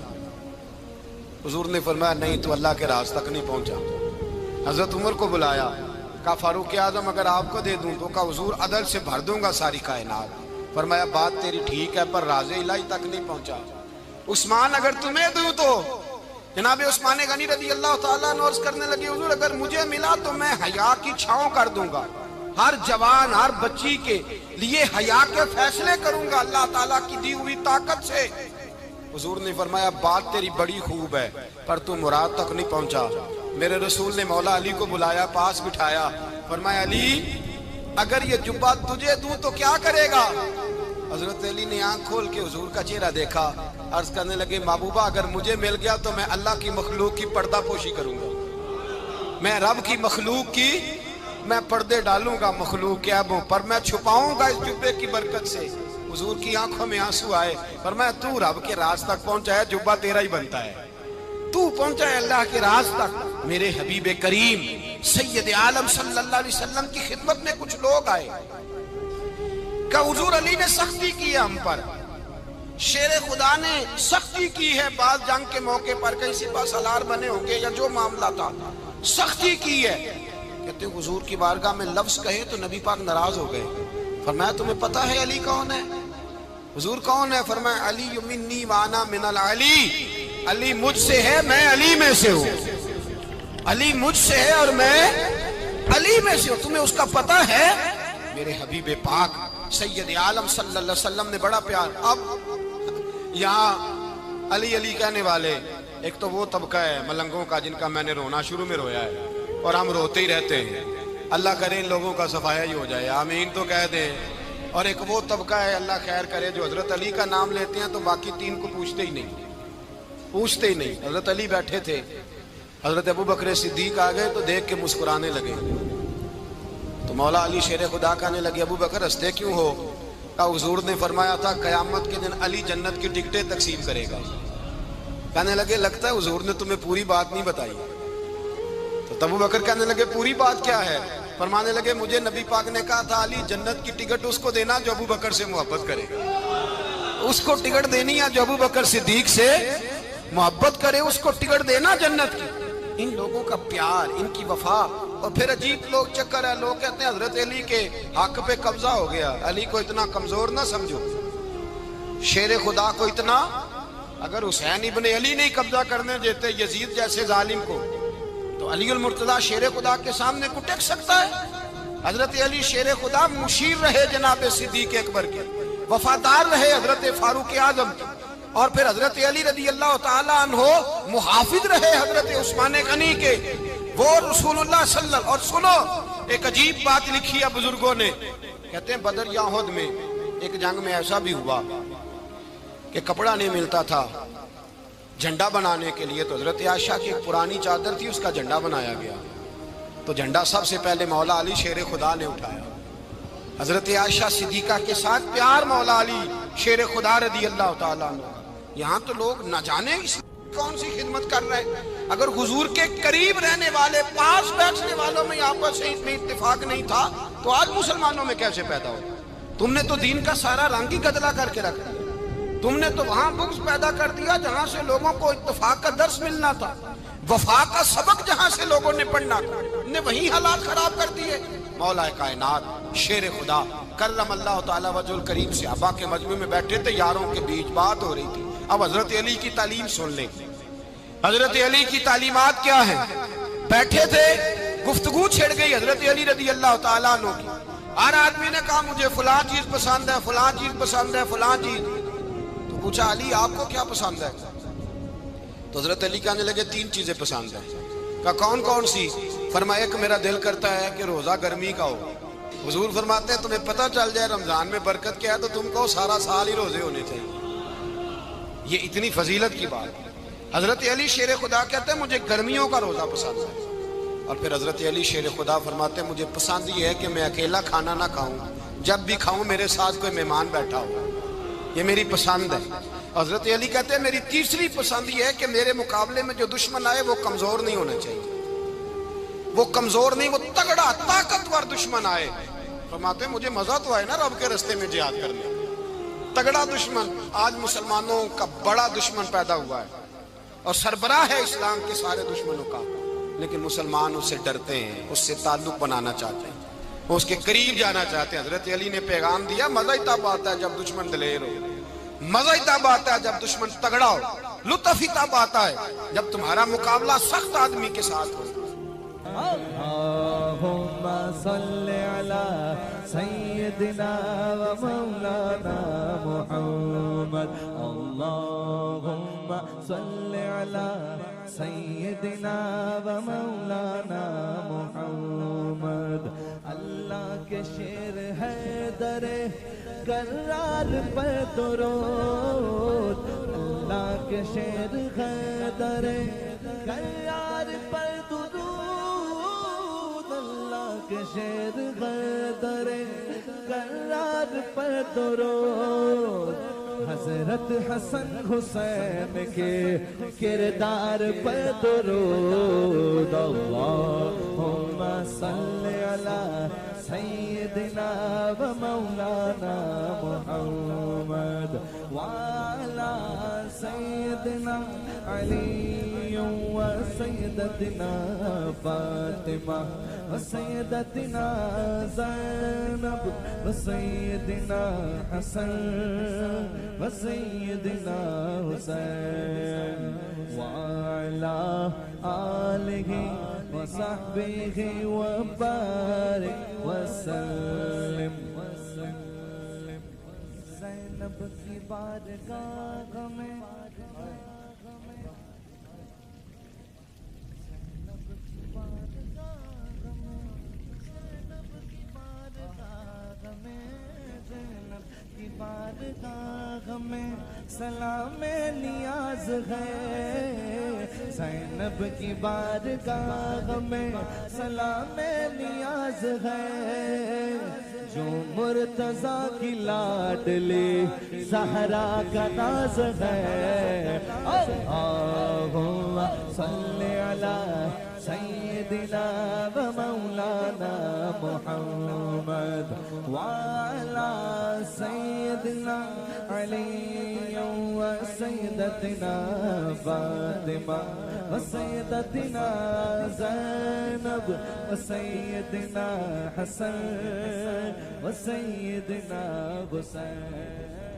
حضور نے فرمایا نہیں تو اللہ کے راز تک نہیں پہنچا۔ حضرت عمر کو بلایا، کہا فاروق اعظم اگر آپ کو دے دوں تو کہا حضور عدل سے بھر دوں گا ساری کائنات۔ فرمایا بات تیری ٹھیک ہے پر راز الہی تک نہیں پہنچا۔ عثمان اگر تمہیں دوں تو جناب عثمان غنی رضی اللہ تعالیٰ عنہ عرض کرنے لگے حضور اگر مجھے ملا تو میں حیا کی چھاؤں کر دوں گا، ہر جوان ہر بچی کے لیے حیا کے فیصلے کروں گا اللہ تعالیٰ کی دی ہوئی طاقت سے۔ حضور نے فرمایا بات تیری بڑی خوب ہے پر تو مراد تک نہیں پہنچا۔ میرے رسول نے مولا علی کو بلایا، پاس بٹھایا، فرمایا علی اگر یہ جبہ تجھے دوں تو کیا کرے گا؟ حضرت علی نے آنکھ کھول کے حضور کا چہرہ دیکھا، عرض کرنے لگے محبوبہ اگر مجھے مل گیا تو میں اللہ کی مخلوق کی پردہ پوشی کروں گا، میں رب کی مخلوق کی میں پردے ڈالوں گا مخلوق کے عیبوں پر، میں چھپاؤں گا اس جبے کی برکت سے۔ حضور کی آنکھوں میں آنسو آئے، فرمایا تو رب کے راز تک پہنچا ہے، جبہ تیرا ہی بنتا ہے، تو پہنچا ہے اللہ کے راز تک۔ میرے حبیب کریم سید عالم صلی اللہ علیہ وسلم کی خدمت میں کچھ لوگ آئے کہ حضور علی نے سختی کی ہے ہم پر، شیر خدا نے سختی کی ہے، بعض جنگ کے موقع پر کہیں سپاہ سالار بنے ہوں گے یا جو معاملہ تھا سختی کی ہے۔ کہتے ہیں حضور کی بارگاہ میں لفظ کہے تو نبی پاک ناراض ہو گئے۔ فرمایا تمہیں پتا ہے علی کون ہے؟ حضور کون ہے؟ فرمایا علی منی وانا من العلی، علی مجھ سے ہے میں علی میں سے ہوں، علی مجھ سے ہے اور میں علی میں سے ہوں، تمہیں اس کا پتہ ہے؟ میرے حبیب پاک سید عالم صلی اللہ علیہ وسلم نے بڑا پیار۔ اب یہاں علی علی کہنے والے ایک تو وہ طبقہ ہے ملنگوں کا جن کا میں نے رونا شروع میں رویا ہے اور ہم روتے ہی رہتے ہیں، اللہ کرے ان لوگوں کا صفایا ہی ہو جائے، آمین تو کہہ دیں۔ اور ایک وہ طبقہ ہے اللہ خیر کرے جو حضرت علی کا نام لیتے ہیں تو باقی تین کو پوچھتے ہی نہیں۔ حضرت علی بیٹھے تھے، حضرت ابوبکر صدیق آ گئے تو دیکھ کے مسکرانے لگے، تو مولا علی شیر خدا کہنے لگے ابوبکر ہنستے کیوں ہو؟ کہا حضور نے فرمایا تھا قیامت کے دن علی جنت کی ٹکٹیں تقسیم کرے گا۔ کہنے لگے لگتا ہے حضور نے تمہیں پوری بات نہیں بتائی۔ تو ابوبکر کہنے لگے پوری بات کیا ہے؟ فرمانے لگے مجھے نبی پاک نے کہا تھا علی جنت کی ٹکٹ اس کو دینا جو ابوبکر سے محبت کرے گا، اس کو ٹکٹ دینی ہے جو ابوبکر صدیق سے محبت کرے، اس کو ٹکٹ دینا جنت کی۔ ان لوگوں کا پیار، ان کی وفا۔ اور پھر عجیب لوگ چکر ہے، لوگ کہتے ہیں حضرت علی کے حق پہ قبضہ ہو گیا، علی کو اتنا کمزور نہ سمجھو، شیر خدا کو اتنا، اگر حسین ابن علی نہیں قبضہ کرنے دیتے یزید جیسے ظالم کو تو علی المرتضیٰ شیر خدا کے سامنے کو ٹک سکتا ہے؟ حضرت علی شیر خدا مشیر رہے جناب صدیق اکبر کے، وفادار رہے حضرت فاروق اعظم کے، اور پھر حضرت علی رضی اللہ تعالیٰ عنہ محافظ رہے حضرت عثمان غنی کے، وہ رسول اللہ صلی اللہ۔ اور سنو ایک عجیب بات لکھی ہے بزرگوں نے، کہتے ہیں بدر یا احد میں ایک جنگ میں ایسا بھی ہوا کہ کپڑا نہیں ملتا تھا، جھنڈا بنانے کے لیے تو حضرت عائشہ کی ایک پرانی چادر تھی، اس کا جھنڈا بنایا گیا. تو جھنڈا سب سے پہلے مولا علی شیر خدا نے اٹھایا. حضرت عائشہ صدیقہ کے ساتھ پیار مولا علی شیر خدا رضی اللہ تعالیٰ عنہ. یہاں تو لوگ نہ جانے اس کون سی خدمت کر رہے ہیں. اگر حضور کے قریب رہنے والے، پاس بیٹھنے والوں میں آپس میں اتفاق نہیں تھا تو آج مسلمانوں میں کیسے پیدا ہو؟ تم نے تو دین کا سارا رنگ ہی گدلا کر کے رکھ دیا. تم نے تو وہاں بغض پیدا کر دیا جہاں سے لوگوں کو اتفاق کا درس ملنا تھا، وفا کا سبق جہاں سے لوگوں نے پڑھنا تھا، نے وہی حالات خراب کر دیے. مولا کائنات شیر خدا کرم اللہ تعالیٰ وجہ الکریم صحابہ کے مجمع میں بیٹھے تھے، یاروں کے بیچ بات ہو رہی تھی. اب حضرت علی کی تعلیم سن لیں. حضرت علی کی تعلیمات کیا ہیں؟ بیٹھے تھے، گفتگو چھڑ گئی حضرت علی رضی اللہ تعالیٰ عنہ کی. ہر آدمی نے کہا مجھے فلاں چیز پسند ہے، فلاں چیز پسند ہے، فلاں چیز. تو پوچھا علی آپ کو کیا پسند ہے؟ تو حضرت علی کہنے لگے 3 چیزیں پسند ہیں. کہا کون کون سی؟ فرمایا کہ میرا دل کرتا ہے کہ روزہ گرمی کا ہو. حضور فرماتے ہیں تمہیں پتہ چل جائے رمضان میں برکت کیا ہے تو تم کو سارا سال ہی روزے ہونے چاہیے. یہ اتنی فضیلت کی بات. حضرت علی شیر خدا کہتے ہیں مجھے گرمیوں کا روزہ پسند ہے. اور پھر حضرت علی شیر خدا فرماتے ہیں مجھے پسند یہ ہے کہ میں اکیلا کھانا نہ کھاؤں، جب بھی کھاؤں میرے ساتھ کوئی مہمان بیٹھا ہو. یہ میری پسند ہے. حضرت علی کہتے ہیں میری تیسری پسند یہ ہے کہ میرے مقابلے میں جو دشمن آئے وہ کمزور نہیں ہونا چاہیے. وہ کمزور نہیں، وہ تگڑا طاقتور دشمن آئے. فرماتے ہیں مجھے مزہ تو آئے نا رب کے رستے میں جہاد کرنے. تگڑا دشمن. آج مسلمانوں کا بڑا دشمن پیدا ہوا ہے اور سربراہ ہے اسلام کے سارے دشمنوں کا، لیکن مسلمان اس سے ڈرتے ہیں، اس سے تعلق بنانا چاہتے ہیں، وہ اس کے قریب جانا چاہتے ہیں. حضرت علی نے پیغام دیا مزہ ہی تب آتا ہے جب دشمن دلیر ہو، مزہ ہی تب آتا ہے جب دشمن تگڑا ہو، لطف ہی تب آتا ہے جب تمہارا مقابلہ سخت آدمی کے ساتھ ہو. اللہم صلی علی سیدنا و مولانا محمد. اللہم صلی علی سیدنا و مولانا محمد. اللہ کے شیر ہے در کرار پر درود. اللہ کے شیر ہے در کرار پر درود. شیر غدر کرار پر درود. حضرت حسن حسین کے کردار پر درود. اللہم صلی علی سیدنا و مولانا محمد وعلی سیدنا علی و سیدتنا فاطمہ و سیدتنا زینب و سیدنا حسن و سیدنا حسین وعلی آلہ و صحبہ و بارک وسلم. زینب کی بارگاہ میں بارگاہ میں سلام نیاز ہے. زینب کی بارگاہ میں سلام نیاز ہے. جو مرتضیٰ کی لاڈلی زہرا کا ناز ہے. اللہم صلی علی سیدنا و مولانا محمد وعلی سیدنا علی و سیدتنا فاطمہ و سیدتنا زینب و سیدنا حسن و سیدنا حسین.